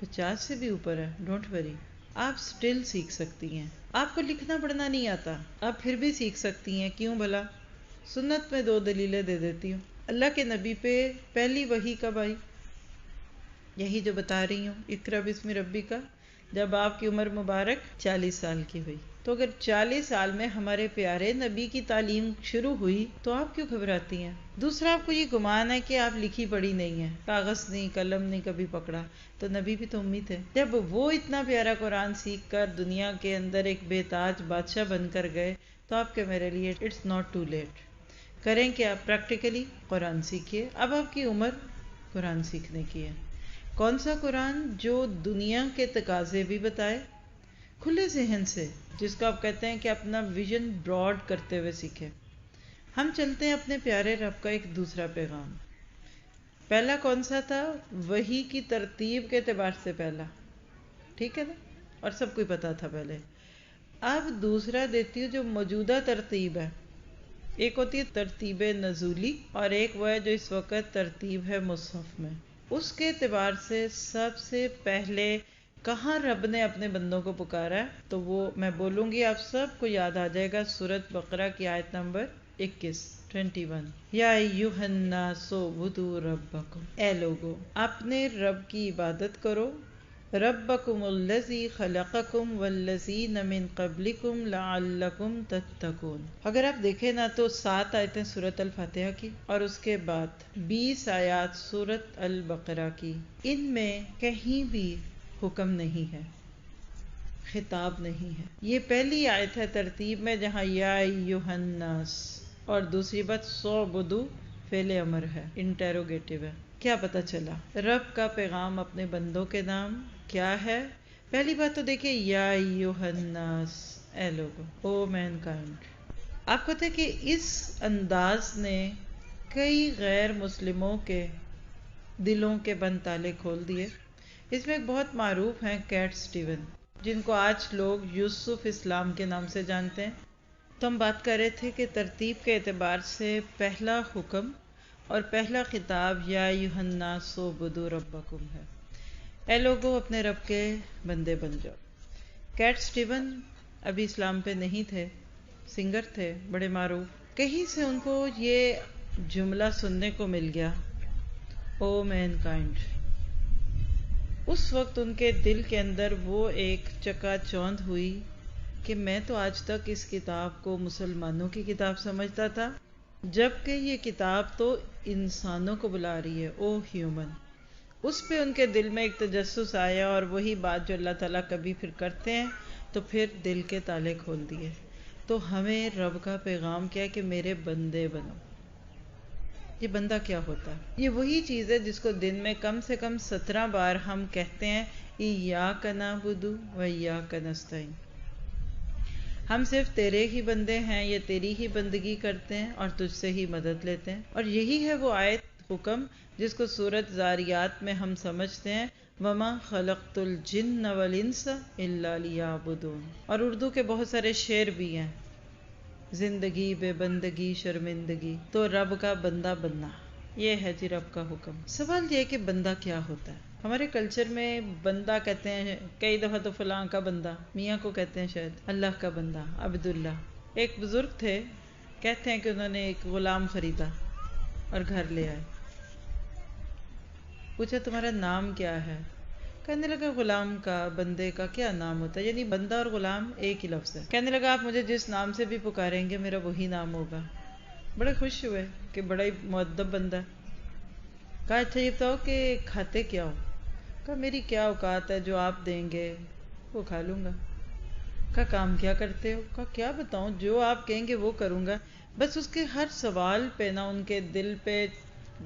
50 سے بھی اوپر ہے، ڈونٹ وری، آپ سٹل سیکھ سکتی ہیں. آپ کو لکھنا پڑھنا نہیں آتا، آپ پھر بھی سیکھ سکتی ہیں. کیوں بھلا؟ سنت میں 2 دلیلیں دے دیتی ہوں. اللہ کے نبی پہ پہلی وحی کب آئی؟ یہی جو بتا رہی ہوں، اقرا بسم ربی کا، جب آپ کی عمر مبارک 40 سال کی ہوئی. تو اگر 40 سال میں ہمارے پیارے نبی کی تعلیم شروع ہوئی تو آپ کیوں گھبراتی ہیں؟ دوسرا، آپ کو یہ گمان ہے کہ آپ لکھی پڑھی نہیں ہیں، کاغذ نہیں، قلم نہیں کبھی پکڑا. تو نبی بھی تو امی تھے. جب وہ اتنا پیارا قرآن سیکھ کر دنیا کے اندر ایک بے تاج بادشاہ بن کر گئے تو آپ کے میرے لیے اٹس ناٹ ٹو لیٹ. کریں کہ آپ پریکٹیکلی قرآن سیکھیے. اب آپ کی عمر قرآن سیکھنے کی ہے. کون سا قرآن؟ جو دنیا کے تقاضے بھی بتائے کھلے ذہن سے، جس کو آپ کہتے ہیں کہ اپنا ویژن براڈ کرتے ہوئے سیکھے. ہم چلتے ہیں اپنے پیارے رب کا ایک دوسرا پیغام. پہلا کون سا تھا؟ وحی کی ترتیب کے اعتبار سے پہلا، ٹھیک ہے نا، اور سب کو پتا تھا پہلے. اب دوسرا دیتی ہوں جو موجودہ ترتیب ہے. ایک ہوتی ہے ترتیب نزولی اور ایک وہ ہے جو اس وقت ترتیب ہے مصحف میں. اس کے اعتبار سے سب سے پہلے کہاں رب نے اپنے بندوں کو پکارا ہے تو وہ میں بولوں گی، آپ سب کو یاد آ جائے گا، سورۃ بقرہ کی آیت نمبر 21 یا ایھا الناس اعبدوا ربکم، اے لوگو اپنے رب کی عبادت کرو. ربکم الذی خلقکم والذین من قبلکم لعلکم تتقون. اگر آپ دیکھیں نا تو 7 آیتیں سورۃ الفاتحہ کی اور اس کے بعد 20 آیات سورۃ البقرہ کی. ان میں کہیں بھی حکم نہیں ہے خطاب نہیں ہے. یہ پہلی آیت ہے ترتیب میں جہاں یا ایھا الناس، اور دوسری بات سعبدوا فعل امر ہے، انٹیروگیٹو ہے. کیا پتہ چلا رب کا پیغام اپنے بندوں کے نام کیا ہے؟ پہلی بات تو دیکھیں، یا ایھا الناس، اے لوگو، او مین کائنڈ. آپ کو پتہ ہے کہ اس انداز نے کئی غیر مسلموں کے دلوں کے بند تالے کھول دیے. اس میں ایک بہت معروف ہیں کیٹ سٹیون، جن کو آج لوگ یوسف اسلام کے نام سے جانتے ہیں. تو ہم بات کر رہے تھے کہ ترتیب کے اعتبار سے پہلا حکم اور پہلا خطاب یا ایھا الناس اعبدوا ربکم ہے. اے لوگو، اپنے رب کے بندے بن جاؤ. کیٹ سٹیون ابھی اسلام پہ نہیں تھے، سنگر تھے بڑے معروف. کہیں سے ان کو یہ جملہ سننے کو مل گیا، او مین کائنڈ. اس وقت ان کے دل کے اندر وہ ایک چکا چوندھ ہوئی کہ میں تو آج تک اس کتاب کو مسلمانوں کی کتاب سمجھتا تھا، جبکہ یہ کتاب تو انسانوں کو بلا رہی ہے، او ہیومن. اس پہ ان کے دل میں ایک تجسس آیا، اور وہی بات جو اللہ تعالیٰ کبھی پھر کرتے ہیں تو پھر دل کے تالے کھول دیے. تو ہمیں رب کا پیغام کیا ہے کہ میرے بندے بنو. یہ بندہ کیا ہوتا ہے؟ یہ وہی چیز ہے جس کو دن میں کم سے کم 17 بار ہم کہتے ہیں، ایاک نعبد و ایاک نستعین. ہم صرف تیرے ہی بندے ہیں، یہ تیری ہی بندگی کرتے ہیں اور تجھ سے ہی مدد لیتے ہیں. اور یہی ہے وہ آیت حکم جس کو سورۃ ذاریات میں ہم سمجھتے ہیں، وَمَا خَلَقْتُ الْجِنَّ وَالْإِنسَ إِلَّا لِيَعْبُدُونِ. اور اردو کے بہت سارے شعر بھی ہیں، زندگی بے بندگی شرمندگی، تو رب کا بندہ بننا، یہ ہے جی رب کا حکم. سوال یہ ہے کہ بندہ کیا ہوتا ہے؟ ہمارے کلچر میں بندہ کہتے ہیں کئی دفعہ تو فلاں کا بندہ، میاں کو کہتے ہیں شاید اللہ کا بندہ، عبداللہ. ایک بزرگ تھے، کہتے ہیں کہ انہوں نے ایک غلام خریدا اور گھر لے آئے. پوچھا تمہارا نام کیا ہے؟ کہنے لگا غلام کا، بندے کا کیا نام ہوتا ہے؟ یعنی بندہ اور غلام ایک ہی لفظ ہے. کہنے لگا آپ مجھے جس نام سے بھی پکاریں گے میرا وہی نام ہوگا. بڑے خوش ہوئے کہ بڑا ہی مؤدب بندہ. کہا اچھا یہ بتاؤ کہ کھاتے کیا ہو؟ کہا میری کیا اوقات ہے، جو آپ دیں گے وہ کھا لوں گا. کہا کام کیا کرتے ہو؟ کہا کیا بتاؤں، جو آپ کہیں گے وہ کروں گا. بس اس کے ہر سوال پہ نا ان کے دل پہ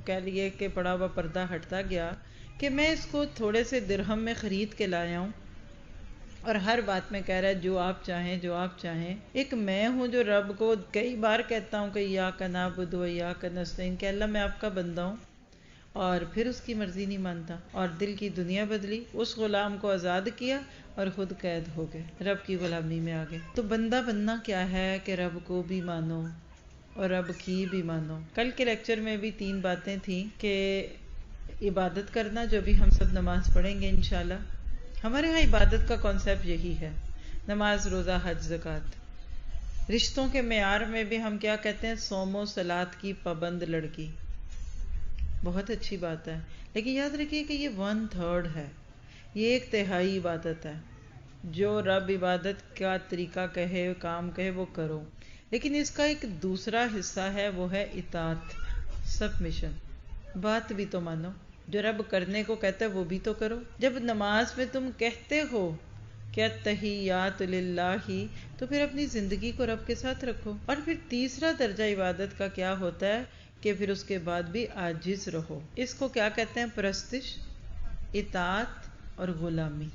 کہہ لیے کہ پڑا ہوا پردہ ہٹتا گیا کہ میں اس کو تھوڑے سے درہم میں خرید کے لایا ہوں، اور ہر بات میں کہہ رہا ہے جو آپ چاہیں جو آپ چاہیں. ایک میں ہوں جو رب کو کئی بار کہتا ہوں کہ ایاک نعبد و ایاک نستعین، کہ اللہ میں آپ کا بندہ ہوں، اور پھر اس کی مرضی نہیں مانتا. اور دل کی دنیا بدلی، اس غلام کو آزاد کیا اور خود قید ہو گئے، رب کی غلامی میں آ گئے. تو بندہ بننا کیا ہے کہ رب کو بھی مانو اور رب کی بھی مانو. کل کے لیکچر میں بھی 3 باتیں تھیں کہ عبادت کرنا، جو بھی ہم سب نماز پڑھیں گے انشاءاللہ. ہمارے ہاں عبادت کا کانسیپٹ یہی ہے، نماز، روزہ، حج، زکوٰۃ. رشتوں کے معیار میں بھی ہم کیا کہتے ہیں؟ صوم و صلات کی پابند لڑکی. بہت اچھی بات ہے، لیکن یاد رکھیے کہ یہ 1/3 ہے، یہ 1/3 عبادت ہے. جو رب عبادت کا طریقہ کہے، کام کہے وہ کرو، لیکن اس کا ایک دوسرا حصہ ہے، وہ ہے اطاعت، سبمیشن. بات بھی تو مانو، جو رب کرنے کو کہتا ہے وہ بھی تو کرو. جب نماز میں تم کہتے ہو کہ التحیات للہ، تو پھر اپنی زندگی کو رب کے ساتھ رکھو. اور پھر تیسرا درجہ عبادت کا کیا ہوتا ہے کہ پھر اس کے بعد بھی عاجز رہو. اس کو کیا کہتے ہیں؟ پرستش، اطاعت اور غلامی.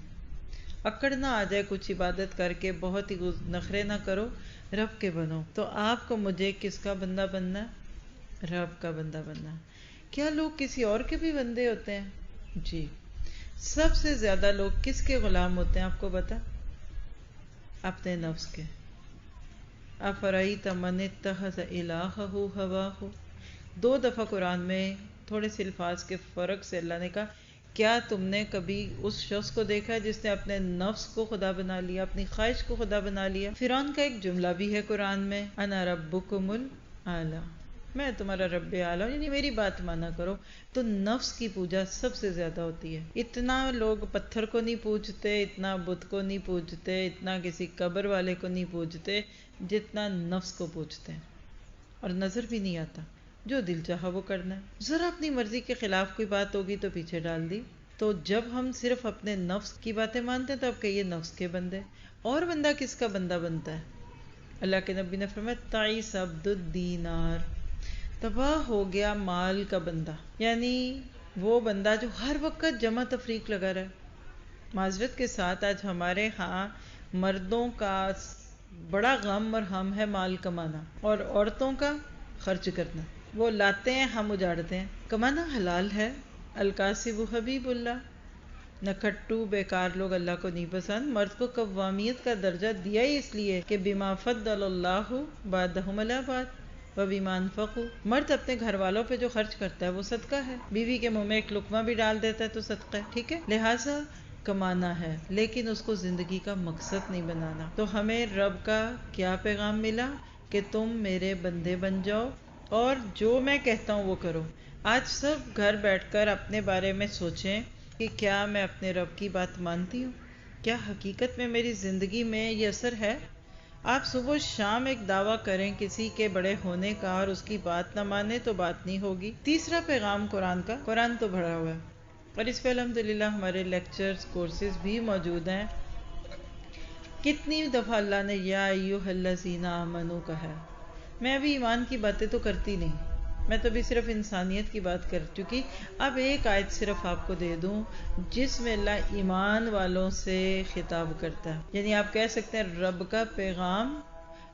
اکڑ نہ آ جائے کچھ عبادت کر کے، بہت ہی نخرے نہ کرو، رب کے بنو. تو آپ کو مجھے کس کا بندہ بننا ہے؟ رب کا بندہ بننا. کیا لوگ کسی اور کے بھی بندے ہوتے ہیں؟ جی. سب سے زیادہ لوگ کس کے غلام ہوتے ہیں آپ کو پتا؟ اپنے نفس کے. افرأیت من اتخذ الہہ ہواہ. 2 دفعہ قرآن میں تھوڑے سے الفاظ کے فرق سے اللہ نے کہا کیا تم نے کبھی اس شخص کو دیکھا جس نے اپنے نفس کو خدا بنا لیا، اپنی خواہش کو خدا بنا لیا؟ فرعون کا ایک جملہ بھی ہے قرآن میں، انا ربکم الاعلی، میں تمہارا رب اعلیٰ، یعنی میری بات مانا کرو. تو نفس کی پوجا سب سے زیادہ ہوتی ہے. اتنا لوگ پتھر کو نہیں پوجتے، اتنا بت کو نہیں پوجتے، اتنا کسی قبر والے کو نہیں پوجتے جتنا نفس کو پوجتے ہیں. اور نظر بھی نہیں آتا، جو دل چاہا وہ کرنا ہے. ذرا اپنی مرضی کے خلاف کوئی بات ہوگی تو پیچھے ڈال دی، تو جب ہم صرف اپنے نفس کی باتیں مانتے ہیں تو اب کہیے نفس کے بندے، اور بندہ کس کا بندہ بنتا ہے؟ اللہ کے نبی نے فرمایا تعیس عبد الدینار، تباہ ہو گیا مال کا بندہ، یعنی وہ بندہ جو ہر وقت جمع تفریق لگا رہا ہے۔ معذرت کے ساتھ آج ہمارے ہاں مردوں کا بڑا غم اور ہم ہے مال کمانا، اور عورتوں کا خرچ کرنا۔ وہ لاتے ہیں، ہم اجاڑتے ہیں۔ کمانا حلال ہے، الکاسب حبیب اللہ، نکھٹو بیکار لوگ اللہ کو نہیں پسند۔ مرد کو قوامیت کا درجہ دیا ہی اس لیے کہ بما فضل اللہ بعدہم علی بعد وبما انفقوا، مرد اپنے گھر والوں پہ جو خرچ کرتا ہے وہ صدقہ ہے، بیوی کے منہ میں ایک لقمہ بھی ڈال دیتا ہے تو صدقہ ہے، ٹھیک ہے؟ لہٰذا کمانا ہے، لیکن اس کو زندگی کا مقصد نہیں بنانا۔ تو ہمیں رب کا کیا پیغام ملا کہ تم میرے بندے بن جاؤ اور جو میں کہتا ہوں وہ کرو۔ آج سب گھر بیٹھ کر اپنے بارے میں سوچیں کہ کیا میں اپنے رب کی بات مانتی ہوں؟ کیا حقیقت میں میری زندگی میں یہ اثر ہے؟ آپ صبح و شام ایک دعویٰ کریں کسی کے بڑے ہونے کا اور اس کی بات نہ مانے تو بات نہیں ہوگی۔ تیسرا پیغام قرآن کا، قرآن تو بھرا ہوا ہے اور اس پہ الحمدللہ ہمارے لیکچرز کورسز بھی موجود ہیں۔ کتنی دفعہ اللہ نے یا ایھا الذین آمنوا کہا ہے۔ میں ابھی ایمان کی باتیں تو کرتی نہیں، میں تو بھی صرف انسانیت کی بات کر چکی۔ اب ایک آیت صرف آپ کو دے دوں جس میں اللہ ایمان والوں سے خطاب کرتا ہے، یعنی آپ کہہ سکتے ہیں رب کا پیغام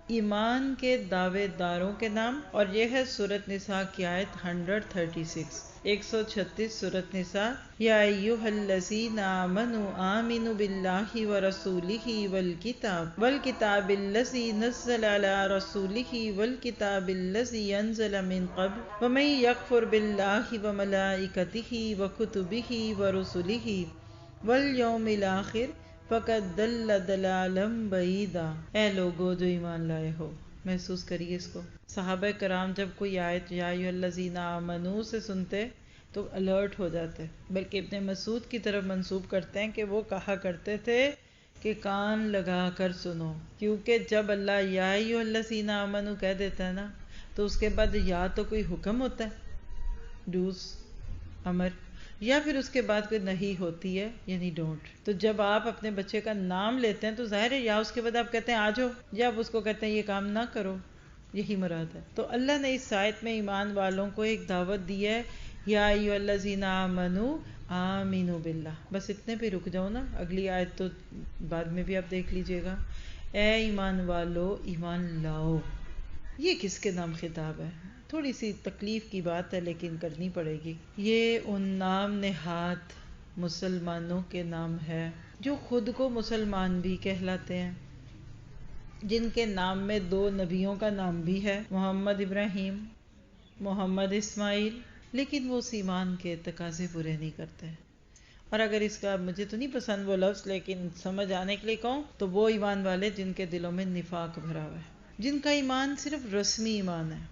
ایمان کے دعوے داروں کے نام، اور یہ ہے سورۃ نساء کی آیت 136، 136 سورۃ نساء۔ یا ایھا الذین آمنوا آمنوا باللہ ورسولہ والکتاب الذی نزل علی رسولہ والکتاب الذی انزل من قبل ومن یکفر باللہ وملائکتہ وکتبہ ورسلہ والیوم الآخر فقد ضل ضلالا بعیدا۔ اے لوگو جو ایمان لائے ہو، محسوس کریے اس کو۔ صحابہ کرام جب کوئی آیت یا ایھا الذین آمنوا سے سنتے تو الرٹ ہو جاتے، بلکہ ابن مسعود کی طرف منسوب کرتے ہیں کہ وہ کہا کرتے تھے کہ کان لگا کر سنو، کیونکہ جب اللہ یا ایھا الذین آمنوا کہہ دیتا ہے نا تو اس کے بعد یا تو کوئی حکم ہوتا ہے، ڈوز، امر، یا پھر اس کے بعد کوئی نہیں ہوتی ہے، یعنی ڈونٹ۔ تو جب آپ اپنے بچے کا نام لیتے ہیں تو ظاہر ہے یا اس کے بعد آپ کہتے ہیں آ جاؤ، یا آپ اس کو کہتے ہیں یہ کام نہ کرو، یہی مراد ہے۔ تو اللہ نے اس آیت میں ایمان والوں کو ایک دعوت دی ہے، یا ایھا الذین آمنوا آمنوا باللہ، بس اتنے پہ رک جاؤ نا، اگلی آیت تو بعد میں بھی آپ دیکھ لیجئے گا۔ اے ایمان والو ایمان لاؤ، یہ کس کے نام خطاب ہے؟ تھوڑی سی تکلیف کی بات ہے لیکن کرنی پڑے گی۔ یہ ان نام نہاد مسلمانوں کے نام ہے جو خود کو مسلمان بھی کہلاتے ہیں، جن کے نام میں 2 نبیوں کا نام بھی ہے، محمد ابراہیم، محمد اسماعیل، لیکن وہ اس ایمان کے تقاضے پورے نہیں کرتے۔ اور اگر اس کا مجھے تو نہیں پسند وہ لفظ لیکن سمجھ آنے کے لیے کہوں تو وہ ایمان والے جن کے دلوں میں نفاق بھرا ہوا ہے، جن کا ایمان صرف رسمی ایمان ہے،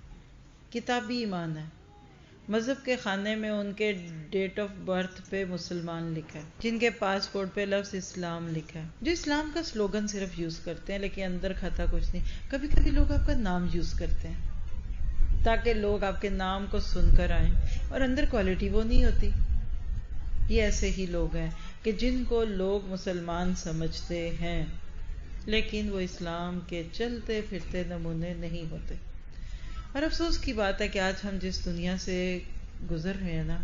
کتابی ایمان ہے، مذہب کے خانے میں ان کے ڈیٹ آف برتھ پہ مسلمان لکھا ہے، جن کے پاسپورٹ پہ لفظ اسلام لکھا ہے، جو اسلام کا سلوگن صرف یوز کرتے ہیں لیکن اندر کھاتا کچھ نہیں۔ کبھی کبھی لوگ آپ کا نام یوز کرتے ہیں تاکہ لوگ آپ کے نام کو سن کر آئیں، اور اندر کوالٹی وہ نہیں ہوتی۔ یہ ایسے ہی لوگ ہیں کہ جن کو لوگ مسلمان سمجھتے ہیں لیکن وہ اسلام کے چلتے پھرتے نمونے نہیں ہوتے۔ اور افسوس کی بات ہے کہ آج ہم جس دنیا سے گزر رہے ہیں نا،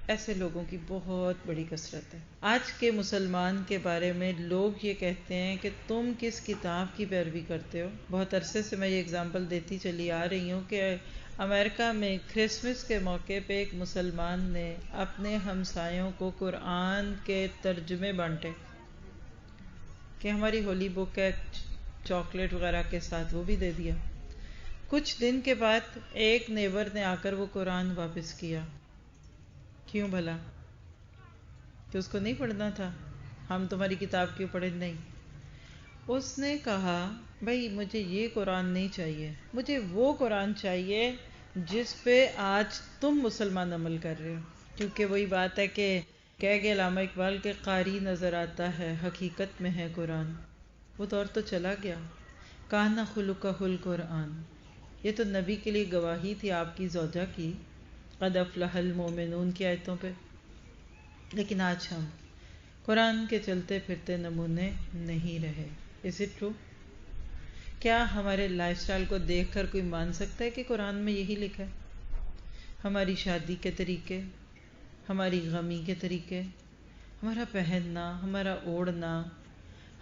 ایسے لوگوں کی بہت بڑی کثرت ہے۔ آج کے مسلمان کے بارے میں لوگ یہ کہتے ہیں کہ تم کس کتاب کی پیروی کرتے ہو۔ بہت عرصے سے میں یہ اگزامپل دیتی چلی آ رہی ہوں کہ امریکہ میں کرسمس کے موقع پہ ایک مسلمان نے اپنے ہمسایوں کو قرآن کے ترجمے بانٹے کہ ہماری ہولی بک ہے، چاکلیٹ وغیرہ کے ساتھ، وہ بھی دے دیا۔ کچھ دن کے بعد ایک نیبر نے آ کر وہ قرآن واپس کیا۔ کیوں بھلا؟ کہ اس کو نہیں پڑھنا تھا؟ ہم تمہاری کتاب کیوں پڑھیں؟ نہیں، اس نے کہا بھائی مجھے یہ قرآن نہیں چاہیے، مجھے وہ قرآن چاہیے جس پہ آج تم مسلمان عمل کر رہے ہو۔ کیونکہ وہی بات ہے کہ کہہ گئے علامہ اقبال کے قاری نظر آتا ہے حقیقت میں ہے قرآن۔ وہ دور تو چلا گیا۔ کان خلقہ القرآن، یہ تو نبی کے لیے گواہی تھی آپ کی زوجہ کی، قد افلح المومنون کی آیتوں پہ۔ لیکن آج ہم قرآن کے چلتے پھرتے نمونے نہیں رہے. Is it true? کیا ہمارے لائف سٹائل کو دیکھ کر کوئی مان سکتا ہے کہ قرآن میں یہی لکھا ہے؟ ہماری شادی کے طریقے، ہماری غمی کے طریقے، ہمارا پہننا، ہمارا اوڑھنا،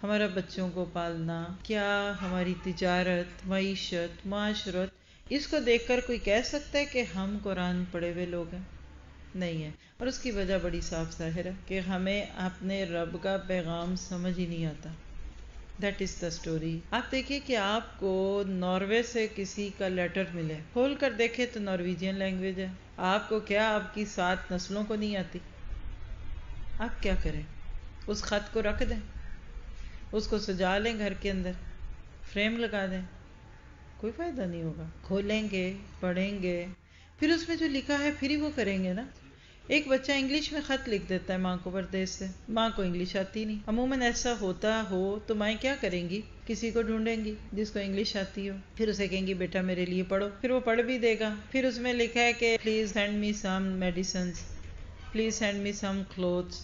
ہمارا بچوں کو پالنا، کیا ہماری تجارت، معیشت، معاشرت، اس کو دیکھ کر کوئی کہہ سکتا ہے کہ ہم قرآن پڑھے ہوئے لوگ ہیں؟ نہیں ہے. اور اس کی وجہ بڑی صاف ظاہر ہے کہ ہمیں اپنے رب کا پیغام سمجھ ہی نہیں آتا. That is the story. آپ دیکھیے کہ آپ کو ناروے سے کسی کا لیٹر ملے، کھول کر دیکھے تو نارویجین لینگویج ہے. آپ کو کیا آپ کی 7 نسلوں کو نہیں آتی؟ آپ کیا کریں؟ اس خط کو رکھ دیں، اس کو سجا لیں گھر کے اندر، فریم لگا دیں، کوئی فائدہ نہیں ہوگا. کھولیں گے، پڑھیں گے، پھر اس میں جو لکھا ہے پھر ہی وہ کریں گے نا. ایک بچہ انگلش میں خط لکھ دیتا ہے ماں کو پردیس سے، ماں کو انگلش آتی نہیں. عموماً ایسا ہوتا ہو تو مائیں کیا کریں گی؟ کسی کو ڈھونڈیں گی جس کو انگلش آتی ہو، پھر اسے کہیں گی بیٹا میرے لیے پڑھو، پھر وہ پڑھ بھی دے گا. پھر اس میں لکھا ہے کہ please send me some medicines, please send me some clothes.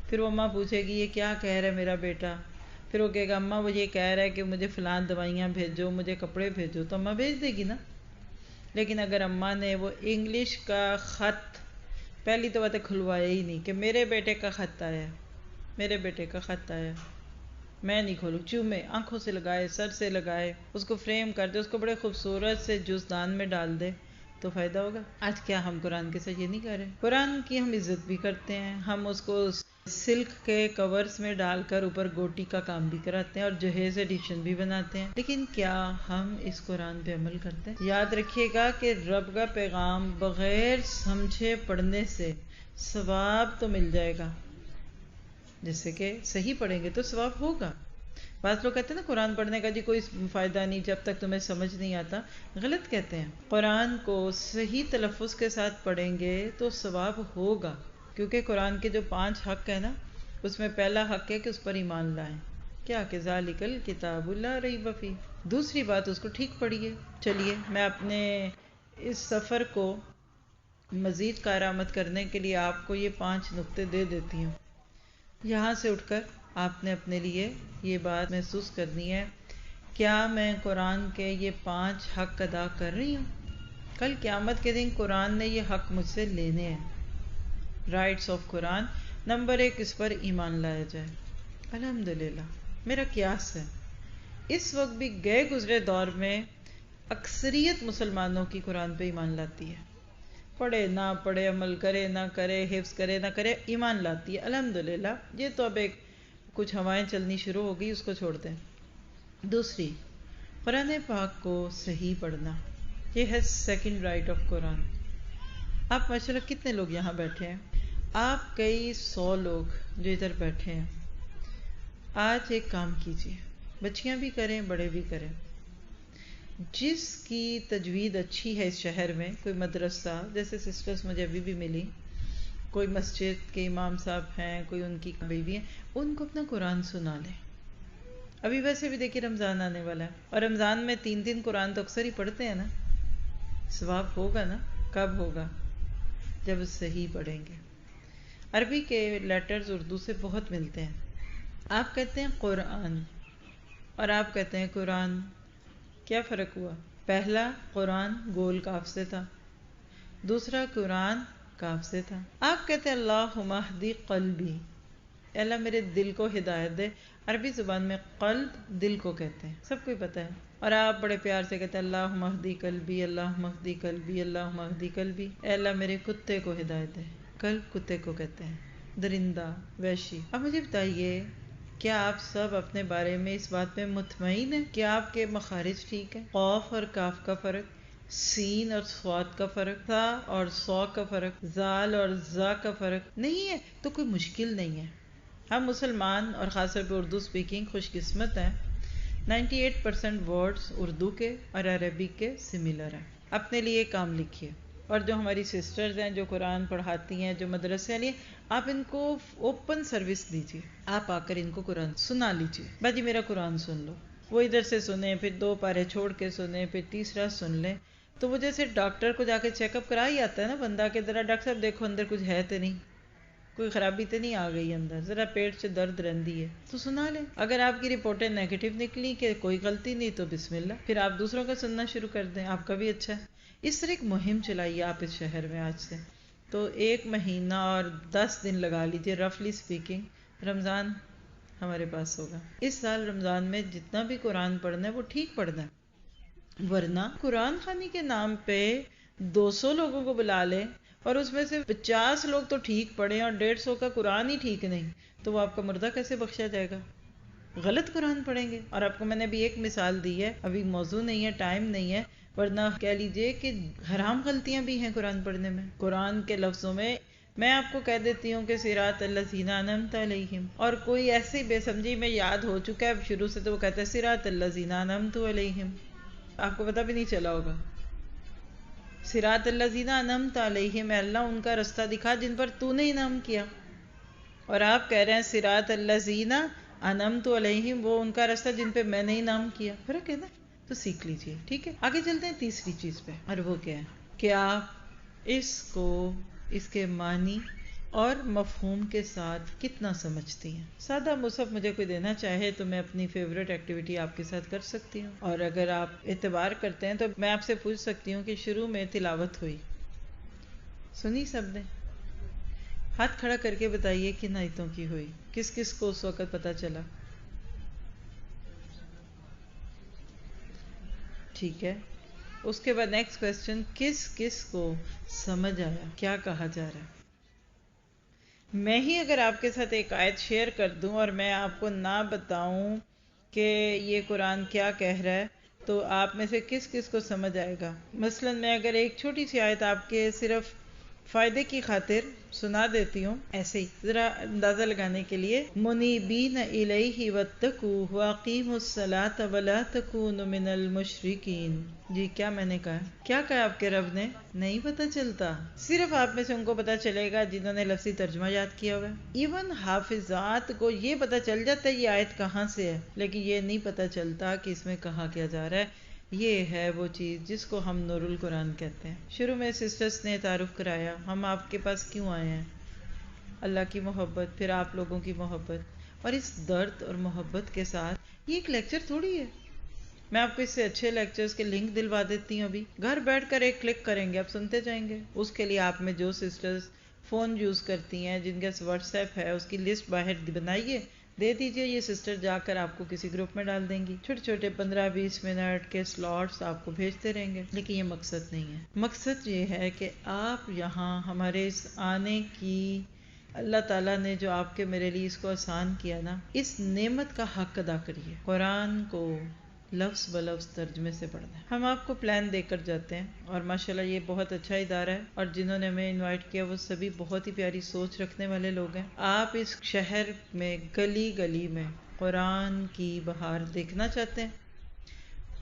پھر وہ ماں پوچھے گی یہ کیا کہہ رہا ہے میرا بیٹا؟ پھر وہ کہے گا اماں وہ یہ کہہ رہا ہے کہ مجھے فلان دوائیاں بھیجو، مجھے کپڑے بھیجو، تو اماں بھیج دے گی نا. لیکن اگر اماں نے وہ انگلش کا خط پہلی تو بات ہے کھلوایا ہی نہیں کہ میرے بیٹے کا خط آیا، میرے بیٹے کا خط آیا، میں نہیں کھولوں، چومے آنکھوں سے لگائے، سر سے لگائے، اس کو فریم کر دے، اس کو بڑے خوبصورت سے جزدان میں ڈال دے تو فائدہ ہوگا. آج کیا ہم قرآن کے ساتھ یہ نہیں کر رہے؟ قرآن کی ہم عزت بھی کرتے ہیں، ہم اس کو سلک کے کورز میں ڈال کر اوپر گوٹی کا کام بھی کراتے ہیں اور جہیز ایڈیشن بھی بناتے ہیں. لیکن کیا ہم اس قرآن پہ عمل کرتے ہیں؟ یاد رکھیے گا کہ رب کا پیغام بغیر سمجھے پڑھنے سے ثواب تو مل جائے گا، جیسے کہ صحیح پڑھیں گے تو ثواب ہوگا. بعض لوگ کہتے ہیں نا قرآن پڑھنے کا جی کوئی فائدہ نہیں جب تک تمہیں سمجھ نہیں آتا. غلط کہتے ہیں. قرآن کو صحیح تلفظ کے ساتھ پڑھیں گے تو ثواب ہوگا، کیونکہ قرآن کے جو 5 حق ہیں نا، اس میں پہلا حق ہے کہ اس پر ایمان لائیں. کیا کہ ذالک الکتاب لا ریب فیہ. دوسری بات اس کو ٹھیک پڑھیے. چلیے میں اپنے اس سفر کو مزید کارآمد کرنے کے لیے آپ کو یہ 5 نقطے دے دیتی ہوں. یہاں سے اٹھ کر آپ نے اپنے لیے یہ بات محسوس کرنی ہے، کیا میں قرآن کے یہ 5 حق ادا کر رہی ہوں؟ کل قیامت کے دن قرآن نے یہ حق مجھ سے لینے ہیں. Rights of Quran. نمبر 1، اس پر ایمان لایا جائے. الحمدللہ میرا قیاس ہے اس وقت بھی گئے گزرے دور میں اکثریت مسلمانوں کی قرآن پہ ایمان لاتی ہے. پڑھے نہ پڑھے، عمل کرے نہ کرے، حفظ کرے نہ کرے، ایمان لاتی ہے. الحمدللہ. یہ تو اب ایک کچھ ہوائیں چلنی شروع ہو گئی، اس کو چھوڑ دیں. دوسری، قرآن پاک کو صحیح پڑھنا، یہ ہے سیکنڈ رائٹ آف قرآن. آپ ماشاءاللہ کتنے لوگ یہاں بیٹھے ہیں؟ آپ کئی 100 لوگ جو ادھر بیٹھے ہیں، آج ایک کام کیجیے، بچیاں بھی کریں بڑے بھی کریں. جس کی تجوید اچھی ہے اس شہر میں، کوئی مدرسہ، جیسے سسٹرز مجھے ابھی بھی ملی، کوئی مسجد کے امام صاحب ہیں، کوئی ان کی بیوی ہیں، ان کو اپنا قرآن سنا لیں. ابھی ویسے بھی دیکھیے رمضان آنے والا ہے، اور رمضان میں 3 قرآن تو اکثر ہی پڑھتے ہیں نا. ثواب ہوگا نا؟ کب ہوگا؟ جب صحیح پڑھیں گے. عربی کے لیٹرز اردو سے بہت ملتے ہیں. آپ کہتے ہیں قرآن اور آپ کہتے ہیں قرآن، کیا فرق ہوا؟ پہلا قرآن گول کاف سے تھا، دوسرا قرآن کاف سے تھا. آپ کہتے ہیں اللہم اہدی قلبی، اے اللہ میرے دل کو ہدایت دے. عربی زبان میں قلب دل کو کہتے ہیں، سب کو پتہ ہے. اور آپ بڑے پیار سے کہتے ہیں اللہم اہدی قلبی، اللہم اہدی قلبی، اللہم اہدی قلبی، اے اللہ میرے کتے کو ہدایت دے. قلب کتے کو کہتے ہیں، درندہ، وحشی. اب مجھے بتائیے، کیا آپ سب اپنے بارے میں اس بات پہ مطمئن ہیں کہ آپ کے مخارج ٹھیک ہیں؟ قاف اور کاف کا فرق، سین اور صاد کا فرق، تھا اور صا کا فرق، زال اور زا کا فرق نہیں ہے تو کوئی مشکل نہیں ہے. ہم مسلمان اور خاص طور پہ اردو سپیکنگ خوش قسمت ہیں. 98% ورڈز اردو کے اور عربک کے سملر ہیں. اپنے لیے کام لکھیے. اور جو ہماری سسٹرز ہیں جو قرآن پڑھاتی ہیں، جو مدرسے والی ہیں، آپ ان کو اوپن سروس دیجیے. آپ آ کر ان کو قرآن سنا لیجیے. باجی میرا قرآن سن لو. وہ ادھر سے سنیں، پھر 2 پارے چھوڑ کے سنیں، پھر تیسرا سن لیں. تو وہ جیسے ڈاکٹر کو جا کے چیک اپ کرا ہی آتا ہے نا بندہ، کہ ذرا ڈاکٹر صاحب دیکھو اندر کچھ ہے تو نہیں. کوئی خرابی تو نہیں آ گئی اندر, ذرا پیٹ سے درد رہندی ہے تو سنا لیں. اگر آپ کی رپورٹیں نیگیٹو نکلی کہ کوئی غلطی نہیں تو بسم اللہ, پھر آپ دوسروں کا سننا شروع کر دیں, آپ کا بھی اچھا ہے. اس طرح ایک مہم چلائیے آپ اس شہر میں آج سے. تو 1 مہینہ اور 10 دن لگا لیجیے رفلی سپیکنگ, رمضان ہمارے پاس ہوگا. اس سال رمضان میں جتنا بھی قرآن پڑھنا ہے وہ ٹھیک پڑھنا ہے, ورنہ قرآن خوانی کے نام پہ 200 لوگوں کو بلا لیں اور اس میں سے 50 لوگ تو ٹھیک پڑھیں اور 150 کا قرآن ہی ٹھیک نہیں, تو وہ آپ کا مردہ کیسے بخشا جائے گا؟ غلط قرآن پڑھیں گے. اور آپ کو میں نے ابھی ایک مثال دی ہے, ابھی موضوع نہیں ہے, ٹائم نہیں ہے, ورنہ کہہ لیجئے کہ حرام غلطیاں بھی ہیں قرآن پڑھنے میں. قرآن کے لفظوں میں آپ کو کہہ دیتی ہوں کہ صراط الذین انعمت علیہم, اور کوئی ایسی بے سمجھی میں یاد ہو چکا ہے اب شروع سے تو وہ کہتا ہے صراط الذین انعمت علیہم, آپ کو پتہ بھی نہیں چلا ہوگا. صراط الذین انعمت علیہم, اللہ ان کا رستہ دکھا جن پر تو نے انعام کیا, اور آپ کہہ رہے ہیں صراط الذین انعمت علیہم, وہ ان کا رستہ جن پہ میں نے انعام کیا. فرق ہے نا, تو سیکھ لیجئے. ٹھیک ہے, آگے چلتے ہیں تیسری چیز پہ, اور وہ کیا ہے کہ آپ اس کو اس کے معنی اور مفہوم کے ساتھ کتنا سمجھتی ہیں. سادہ مصحف مجھے کوئی دینا چاہے تو میں اپنی فیوریٹ ایکٹیویٹی آپ کے ساتھ کر سکتی ہوں, اور اگر آپ اعتبار کرتے ہیں تو میں آپ سے پوچھ سکتی ہوں کہ شروع میں تلاوت ہوئی, سنی سب نے؟ ہاتھ کھڑا کر کے بتائیے کن آیتوں کی ہوئی, کس کس کو اس وقت پتہ چلا؟ ٹھیک ہے, اس کے بعد نیکسٹ کوسچن, کس کس کو سمجھ آیا کیا کہا جا رہا ہے؟ میں ہی اگر آپ کے ساتھ ایک آیت شیئر کر دوں اور میں آپ کو نہ بتاؤں کہ یہ قرآن کیا کہہ رہا ہے تو آپ میں سے کس کس کو سمجھ آئے گا؟ مثلا میں اگر ایک چھوٹی سی آیت آپ کے صرف فائدے کی خاطر سنا دیتی ہوں, ایسے ہی ذرا اندازہ لگانے کے لیے, منیبین الیہ واتقوہ واقیموا الصلاۃ ولا تکونوا من المشرکین. جی کیا میں نے کہا, کیا کہا آپ کے رب نے؟ نہیں پتہ چلتا. صرف آپ میں سے ان کو پتہ چلے گا جنہوں نے لفظی ترجمہ یاد کیا ہوا ہے. ایون حافظات کو یہ پتہ چل جاتا ہے یہ آیت کہاں سے ہے, لیکن یہ نہیں پتہ چلتا کہ اس میں کہا کیا جا رہا ہے. یہ ہے وہ چیز جس کو ہم نور القرآن کہتے ہیں. شروع میں سسٹرز نے تعارف کرایا, ہم آپ کے پاس کیوں آئے ہیں؟ اللہ کی محبت, پھر آپ لوگوں کی محبت, اور اس درد اور محبت کے ساتھ یہ ایک لیکچر تھوڑی ہے. میں آپ کو اس سے اچھے لیکچرز کے لنک دلوا دیتی ہوں, ابھی گھر بیٹھ کر ایک کلک کریں گے آپ سنتے جائیں گے. اس کے لیے آپ میں جو سسٹرز فون یوز کرتی ہیں, جن کا واٹس ایپ ہے, اس کی لسٹ باہر بنائیے, دے دیجئے, یہ سسٹر جا کر آپ کو کسی گروپ میں ڈال دیں گی. چھوٹے چھوٹے 15-20 منٹ کے سلاٹس آپ کو بھیجتے رہیں گے. لیکن یہ مقصد نہیں ہے. مقصد یہ ہے کہ آپ یہاں ہمارے اس آنے کی, اللہ تعالیٰ نے جو آپ کے میرے لیے اس کو آسان کیا نا, اس نعمت کا حق ادا کریے. قرآن کو لفظ بلفظ ترجمے سے پڑھنا ہے. ہم آپ کو پلان دے کر جاتے ہیں, اور ماشاءاللہ یہ بہت اچھا ادارہ ہے, اور جنہوں نے ہمیں انوائٹ کیا وہ سبھی بہت ہی پیاری سوچ رکھنے والے لوگ ہیں. آپ اس شہر میں گلی گلی میں قرآن کی بہار دیکھنا چاہتے ہیں,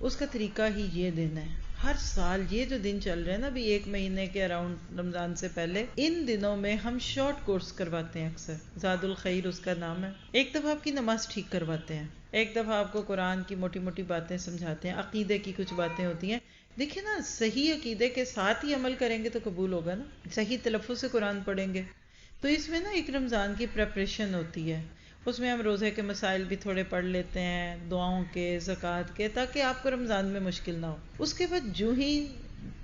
اس کا طریقہ ہی یہ دن ہے. ہر سال یہ جو دن چل رہے ہیں نا, ابھی 1 مہینے کے اراؤنڈ رمضان سے پہلے, ان دنوں میں ہم شارٹ کورس کرواتے ہیں. اکثر زاد الخیر اس کا نام ہے. ایک دفعہ آپ کی نماز ٹھیک کرواتے ہیں, ایک دفعہ آپ کو قرآن کی موٹی موٹی باتیں سمجھاتے ہیں, عقیدے کی کچھ باتیں ہوتی ہیں. دیکھیں نا, صحیح عقیدے کے ساتھ ہی عمل کریں گے تو قبول ہوگا نا, صحیح تلفظ سے قرآن پڑھیں گے. تو اس میں نا ایک رمضان کی پریپریشن ہوتی ہے, اس میں ہم روزے کے مسائل بھی تھوڑے پڑھ لیتے ہیں, دعاؤں کے, زکوٰۃ کے, تاکہ آپ کو رمضان میں مشکل نہ ہو. اس کے بعد جو ہی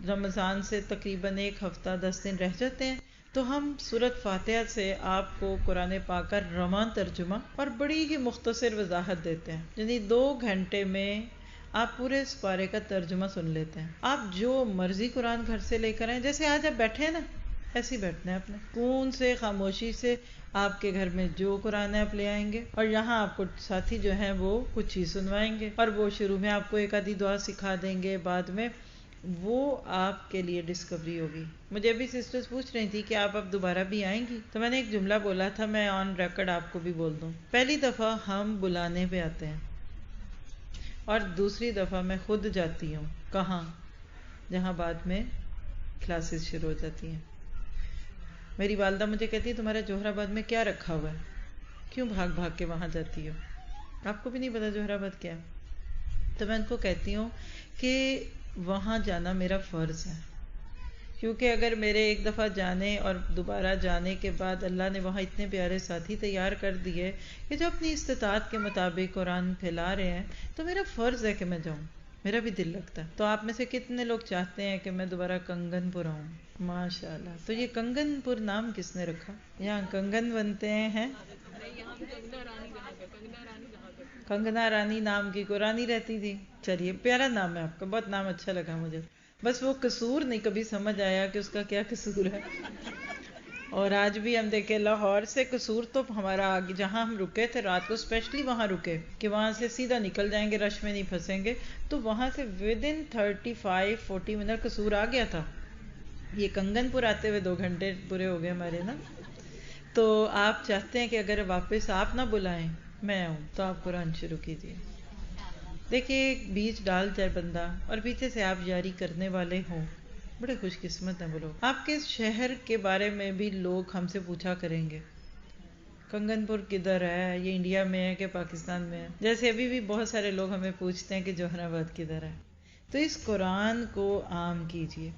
رمضان سے تقریباً 1 ہفتہ 10 دن رہ جاتے ہیں تو ہم سورۃ فاتحہ سے آپ کو قرآن پاک کا رواں ترجمہ اور بڑی ہی مختصر وضاحت دیتے ہیں. یعنی 2 گھنٹے میں آپ پورے اس پارے کا ترجمہ سن لیتے ہیں. آپ جو مرضی قرآن گھر سے لے کر آئیں, جیسے آج آپ بیٹھے ہیں نا, ایسے ہی بیٹھنا ہے اپنے سکون سے, خاموشی سے. آپ کے گھر میں جو قرآن آپ لے آئیں گے, اور یہاں آپ کو ساتھی جو ہیں وہ کچھ ہی سنوائیں گے, اور وہ شروع میں آپ کو ایک آدھی دعا سکھا دیں گے, بعد میں وہ آپ کے لیے ڈسکوری ہوگی. مجھے ابھی سسٹرز پوچھ رہی تھی کہ آپ اب دوبارہ بھی آئیں گی, تو میں نے ایک جملہ بولا تھا, میں آن ریکارڈ آپ کو بھی بول دوں. پہلی دفعہ ہم بلانے پہ آتے ہیں, اور دوسری دفعہ میں خود جاتی ہوں. کہاں؟ جہاں بعد میں کلاسز شروع ہو جاتی ہیں. میری والدہ مجھے کہتی ہے تمہارا جوہر آباد میں کیا رکھا ہوا ہے, کیوں بھاگ بھاگ کے وہاں جاتی ہو؟ آپ کو بھی نہیں پتا جوہر آباد کیا ہے؟ تو میں ان کو کہتی ہوں کہ وہاں جانا میرا فرض ہے, کیونکہ اگر میرے ایک دفعہ جانے اور دوبارہ جانے کے بعد اللہ نے وہاں اتنے پیارے ساتھی تیار کر دیے کہ جو اپنی استطاعت کے مطابق قرآن پھیلا رہے ہیں، تو میرا فرض ہے کہ میں جاؤں، میرا بھی دل لگتا ہے۔ تو آپ میں سے کتنے لوگ چاہتے ہیں کہ میں دوبارہ کنگن پور آؤں؟ ماشاءاللہ۔ تو یہ کنگن پور نام کس نے رکھا؟ یہاں کنگن بنتے ہیں؟ کنگنا رانی نام کی کو رانی رہتی تھی؟ چلیے، پیارا نام ہے آپ کا، بہت نام اچھا لگا مجھے۔ بس وہ قصور نہیں کبھی سمجھ آیا کہ اس کا کیا قصور ہے۔ اور آج بھی ہم دیکھیں لاہور سے قصور تو ہمارا آگے، جہاں ہم رکے تھے رات کو اسپیشلی وہاں رکے کہ وہاں سے سیدھا نکل جائیں گے، رش میں نہیں پھنسیں گے، تو وہاں سے ودن 35-40 منٹ قصور آ گیا تھا۔ یہ کنگن پور آتے ہوئے 2 گھنٹے پورے ہو گئے ہمارے نا۔ تو آپ چاہتے ہیں کہ اگر واپس آپ نہ بلائیں میں آؤں تو آپ قرآن شروع کیجیے۔ دیکھیے بیج ڈال جائے بندہ اور پیچھے سے آپ جاری کرنے والے ہوں، بڑے خوش قسمت ہیں وہ لوگ۔ آپ کے شہر کے بارے میں بھی لوگ ہم سے پوچھا کریں گے، کنگن پور کدھر ہے، یہ انڈیا میں ہے کہ پاکستان میں ہے؟ جیسے ابھی بھی بہت سارے لوگ ہمیں پوچھتے ہیں کہ جوہر آباد کدھر ہے۔ تو اس قرآن کو عام کیجیے۔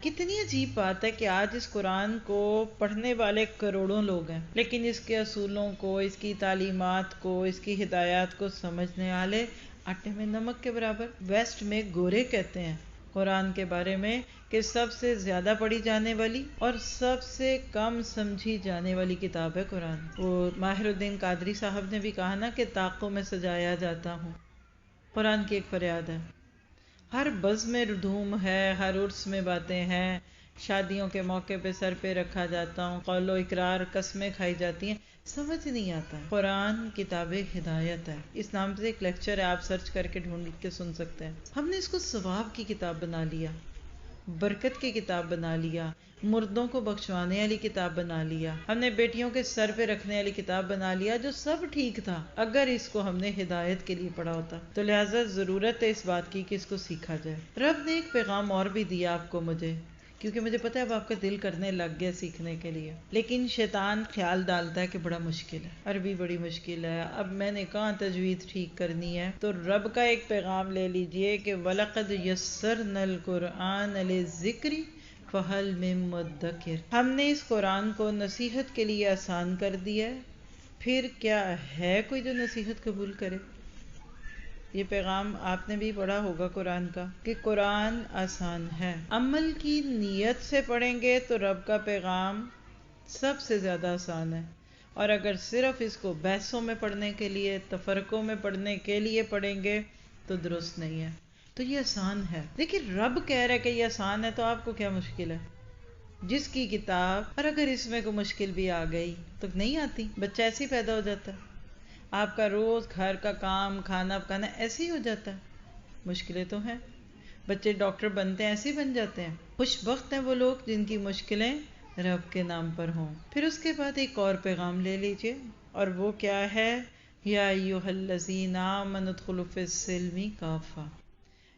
کتنی عجیب بات ہے کہ آج اس قرآن کو پڑھنے والے کروڑوں لوگ ہیں، لیکن اس کے اصولوں کو، اس کی تعلیمات کو، اس کی ہدایات کو سمجھنے والے آٹے میں نمک کے برابر۔ ویسٹ میں گورے کہتے ہیں قرآن کے بارے میں کہ سب سے زیادہ پڑھی جانے والی اور سب سے کم سمجھی جانے والی کتاب ہے قرآن۔ وہ ماہر الدین قادری صاحب نے بھی کہا نا کہ طاقوں میں سجایا جاتا ہوں۔ قرآن کی ایک فریاد ہے، ہر بزم میں دھوم ہے، ہر عرس میں باتیں ہیں، شادیوں کے موقع پہ سر پہ رکھا جاتا ہوں، قول و اقرار، قسمیں کھائی جاتی ہیں، سمجھ نہیں آتا ہے۔ قرآن کتاب ہدایت ہے، اس نام سے ایک لیکچر ہے، آپ سرچ کر کے ڈھونڈ کے سن سکتے ہیں۔ ہم نے اس کو ثواب کی کتاب بنا لیا، برکت کی کتاب بنا لیا، مردوں کو بخشوانے والی کتاب بنا لیا، ہم نے بیٹیوں کے سر پہ رکھنے والی کتاب بنا لیا، جو سب ٹھیک تھا اگر اس کو ہم نے ہدایت کے لیے پڑھا ہوتا۔ تو لہٰذا ضرورت ہے اس بات کی کہ اس کو سیکھا جائے۔ رب نے ایک پیغام اور بھی دیا آپ کو مجھے، کیونکہ مجھے پتا ہے اب آپ کا دل کرنے لگ گیا سیکھنے کے لیے، لیکن شیطان خیال ڈالتا ہے کہ بڑا مشکل ہے، عربی بڑی مشکل ہے، اب میں نے کہاں تجوید ٹھیک کرنی ہے۔ تو رب کا ایک پیغام لے لیجئے کہ وَلَقَدْ يَسَّرْنَا الْقُرْآنَ لِلذِّكْرِ فَهَلْ مِن مُدَّكِرٍ، ہم نے اس قرآن کو نصیحت کے لیے آسان کر دیا ہے، پھر کیا ہے کوئی جو نصیحت قبول کرے؟ یہ پیغام آپ نے بھی پڑھا ہوگا قرآن کا کہ قرآن آسان ہے، عمل کی نیت سے پڑھیں گے تو رب کا پیغام سب سے زیادہ آسان ہے، اور اگر صرف اس کو بحثوں میں پڑھنے کے لیے، تفرقوں میں پڑھنے کے لیے پڑھیں گے تو درست نہیں ہے۔ تو یہ آسان ہے، دیکھیں رب کہہ رہا ہے کہ یہ آسان ہے، تو آپ کو کیا مشکل ہے؟ جس کی کتاب، اور اگر اس میں کوئی مشکل بھی آ گئی تو نہیں آتی، بچہ ایسے ہی پیدا ہو جاتا ہے، آپ کا روز گھر کا کام، کھانا پکانا ایسے ہی ہو جاتا ہے، مشکلیں تو ہیں، بچے ڈاکٹر بنتے ہیں ایسے ہی بن جاتے ہیں۔ خوش بخت ہیں وہ لوگ جن کی مشکلیں رب کے نام پر ہوں۔ پھر اس کے بعد ایک اور پیغام لے لیجئے، اور وہ کیا ہے؟ یا ایھا الذین آمنوا ادخلوا فی السلم کافہ،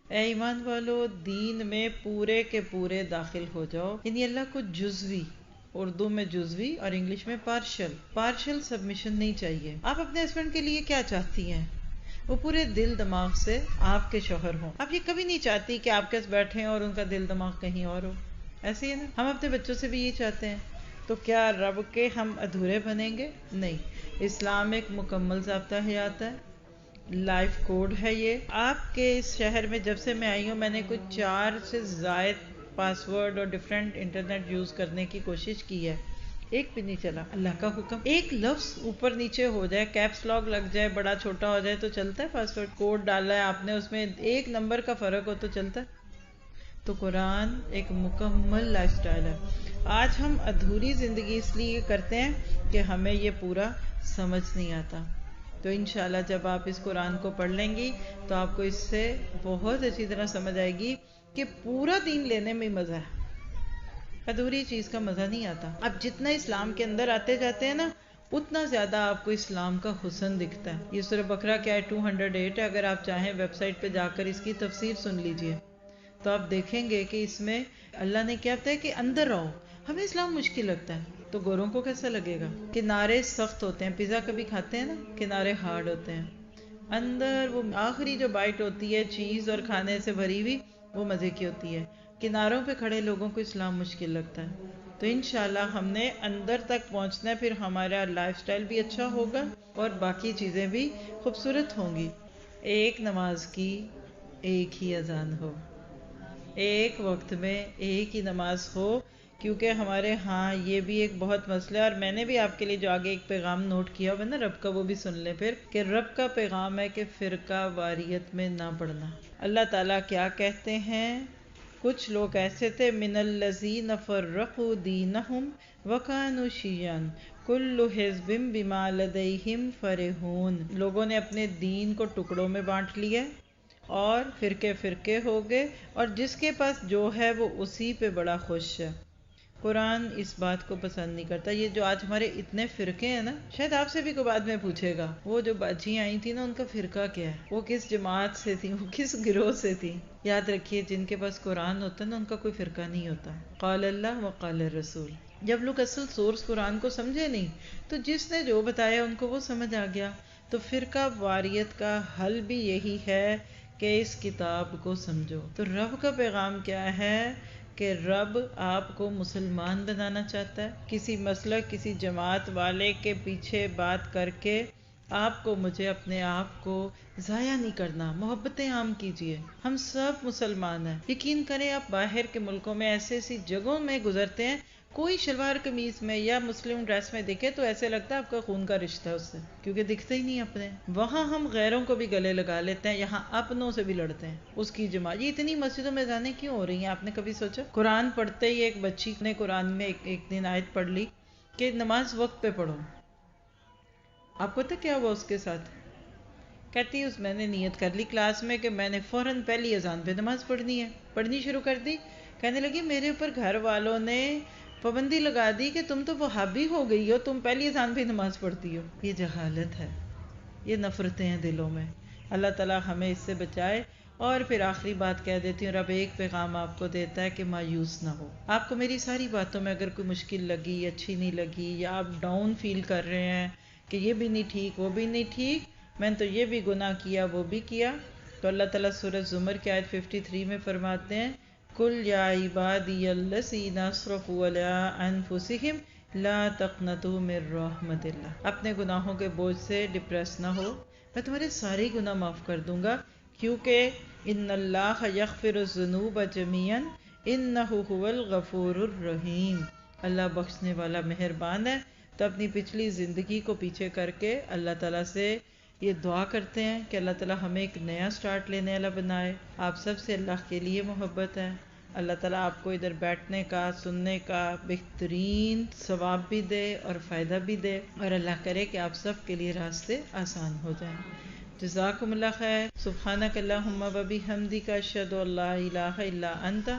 اے ایمان والو دین میں پورے کے پورے داخل ہو جاؤ، یعنی اللہ کو جزوی، اردو میں جزوی اور انگلش میں پارشل سبمیشن نہیں چاہیے۔ آپ اپنے ہسبینڈ کے لیے کیا چاہتی ہیں؟ وہ پورے دل دماغ سے آپ کے شوہر ہوں۔ آپ یہ کبھی نہیں چاہتی کہ آپ کے بیٹھے ہیں اور ان کا دل دماغ کہیں اور ہو، ایسے ہی ہے نا؟ ہم اپنے بچوں سے بھی یہ چاہتے ہیں، تو کیا رب کے ہم ادھورے بنیں گے؟ نہیں، اسلام ایک مکمل ضابطہ حیات ہے، لائف کوڈ ہے۔ یہ آپ کے اس شہر میں جب سے میں آئی ہوں میں نے کچھ 4 سے زائد پاسورڈ اور ڈیفرنٹ انٹرنیٹ یوز کرنے کی کوشش کی ہے، ایک بھی نہیں چلا۔ اللہ کا حکم، ایک لفظ اوپر نیچے ہو جائے، کیپس لاک لگ جائے، بڑا چھوٹا ہو جائے تو چلتا ہے، پاسورڈ کوڈ ڈالا ہے آپ نے، اس میں 1 نمبر کا فرق ہو تو چلتا ہے۔ تو قرآن ایک مکمل لائف سٹائل ہے۔ آج ہم ادھوری زندگی اس لیے کرتے ہیں کہ ہمیں یہ پورا سمجھ نہیں آتا۔ تو انشاءاللہ جب آپ اس قرآن کو پڑھ لیں گی تو آپ کو اس سے بہت اچھی طرح سمجھ آئے گی کہ پورا دین لینے میں مزہ ہے، ادھوری چیز کا مزہ نہیں آتا۔ اب جتنا اسلام کے اندر آتے جاتے ہیں نا اتنا زیادہ آپ کو اسلام کا حسن دکھتا ہے۔ یہ سورہ بقرہ کی آیت 208 ہے، اگر آپ چاہیں ویب سائٹ پہ جا کر اس کی تفسیر سن لیجئے تو آپ دیکھیں گے کہ اس میں اللہ نے کیا کہا ہے کہ اندر رہو۔ ہمیں اسلام مشکل لگتا ہے تو گوروں کو کیسا لگے گا؟ کنارے سخت ہوتے ہیں، پیزا کبھی کھاتے ہیں نا، کنارے ہارڈ ہوتے ہیں، اندر وہ آخری جو بائٹ ہوتی ہے چیز اور کھانے سے بھری ہوئی وہ مزے کی ہوتی ہے۔ کناروں پہ کھڑے لوگوں کو اسلام مشکل لگتا ہے. تو انشاءاللہ ہم نے اندر تک پہنچنا ہے، پھر ہمارا لائف سٹائل بھی اچھا ہوگا اور باقی چیزیں بھی خوبصورت ہوں گی. ایک نماز کی ایک ہی اذان ہو، ایک وقت میں ایک ہی نماز ہو، کیونکہ ہمارے ہاں یہ بھی ایک بہت مسئلہ ہے. اور میں نے بھی آپ کے لیے جو آگے ایک پیغام نوٹ کیا ہوا نا رب کا، وہ بھی سن لیں پھر، کہ رب کا پیغام ہے کہ فرقہ واریت میں نہ پڑنا. اللہ تعالیٰ کیا کہتے ہیں؟ کچھ لوگ ایسے تھے، من الذین فرقوا دینہم وکانوا شیعا کل حزب بما لدیہم فرحون. لوگوں نے اپنے دین کو ٹکڑوں میں بانٹ لیا اور فرقے فرقے ہو گئے، اور جس کے پاس جو ہے وہ اسی پہ بڑا خوش ہے. قرآن اس بات کو پسند نہیں کرتا. یہ جو آج ہمارے اتنے فرقے ہیں نا، شاید آپ سے بھی کوئی بعد میں پوچھے گا وہ جو باجی آئی تھی نا ان کا فرقہ کیا ہے، وہ کس جماعت سے تھی، وہ کس گروہ سے تھی. یاد رکھیے جن کے پاس قرآن ہوتا ہے نا ان کا کوئی فرقہ نہیں ہوتا. قال اللہ و قال الرسول. جب لوگ اصل سورس قرآن کو سمجھے نہیں تو جس نے جو بتایا ان کو وہ سمجھ آ گیا. تو فرقہ واریت کا حل بھی یہی ہے کہ اس کتاب کو سمجھو. تو رب کا پیغام کیا ہے کہ رب آپ کو مسلمان بنانا چاہتا ہے. کسی مسلک کسی جماعت والے کے پیچھے بات کر کے آپ کو مجھے اپنے آپ کو ضائع نہیں کرنا. محبتیں عام کیجئے. ہم سب مسلمان ہیں. یقین کریں آپ باہر کے ملکوں میں ایسی جگہوں میں گزرتے ہیں، کوئی شلوار قمیض میں یا مسلم ڈریس میں دکھے تو ایسے لگتا ہے آپ کا خون کا رشتہ ہے اس سے، کیونکہ دکھتے ہی نہیں اپنے. وہاں ہم غیروں کو بھی گلے لگا لیتے ہیں، یہاں اپنوں سے بھی لڑتے ہیں. اس کی جماعت یہ اتنی مسجدوں میں جانے کیوں ہو رہی ہیں؟ آپ نے کبھی سوچا؟ قرآن پڑھتے ہی ایک بچی نے قرآن میں ایک دن آیت پڑھ لی کہ نماز وقت پہ پڑھو. آپ کو پتہ کیا ہوا اس کے ساتھ؟ کہتی میں نے نیت کر لی کلاس میں کہ میں نے فوراً پہلی اذان پہ نماز پڑھنی ہے. پڑھنی شروع کر دی. کہنے لگی میرے اوپر گھر والوں نے پابندی لگا دی کہ تم تو وہابی ہو گئی ہو، تم پہلی اذان پہ نماز پڑھتی ہو. یہ جہالت ہے، یہ نفرتیں ہیں دلوں میں. اللہ تعالیٰ ہمیں اس سے بچائے. اور پھر آخری بات کہہ دیتی ہوں، رب ایک پیغام آپ کو دیتا ہے کہ مایوس نہ ہو. آپ کو میری ساری باتوں میں اگر کوئی مشکل لگی، اچھی نہیں لگی، یا آپ ڈاؤن فیل کر رہے ہیں کہ یہ بھی نہیں ٹھیک وہ بھی نہیں ٹھیک، میں نے تو یہ بھی گناہ کیا وہ بھی کیا، تو اللہ تعالیٰ سورہ زمر کی آیت 53 میں فرماتے ہیں قُلْ يَا عِبَادِيَ الَّذِينَ أَسْرَفُوا عَلَىٰ أَنفُسِهِمْ لَا تَقْنَطُوا مِن رَحْمَتِ اللَّهِ. اپنے گناہوں کے بوجھ سے ڈپریس نہ ہو، میں تمہارے سارے گناہ معاف کر دوں گا، کیونکہ ان اللہ یغفر الذنوب جميعا انہ هو الغفور الرحیم. اللہ بخشنے والا مہربان ہے. تو اپنی پچھلی زندگی کو پیچھے کر کے اللہ تعالیٰ سے یہ دعا کرتے ہیں کہ اللہ تعالیٰ ہمیں ایک نیا سٹارٹ لینے والا بنائے. آپ سب سے اللہ کے لیے محبت ہے. اللہ تعالیٰ آپ کو ادھر بیٹھنے کا، سننے کا بہترین ثواب بھی دے اور فائدہ بھی دے، اور اللہ کرے کہ آپ سب کے لیے راستے آسان ہو جائیں. جزاکم اللہ خیر. سبحانک اللہم و بحمدک اشہد ان لا الہ الا انت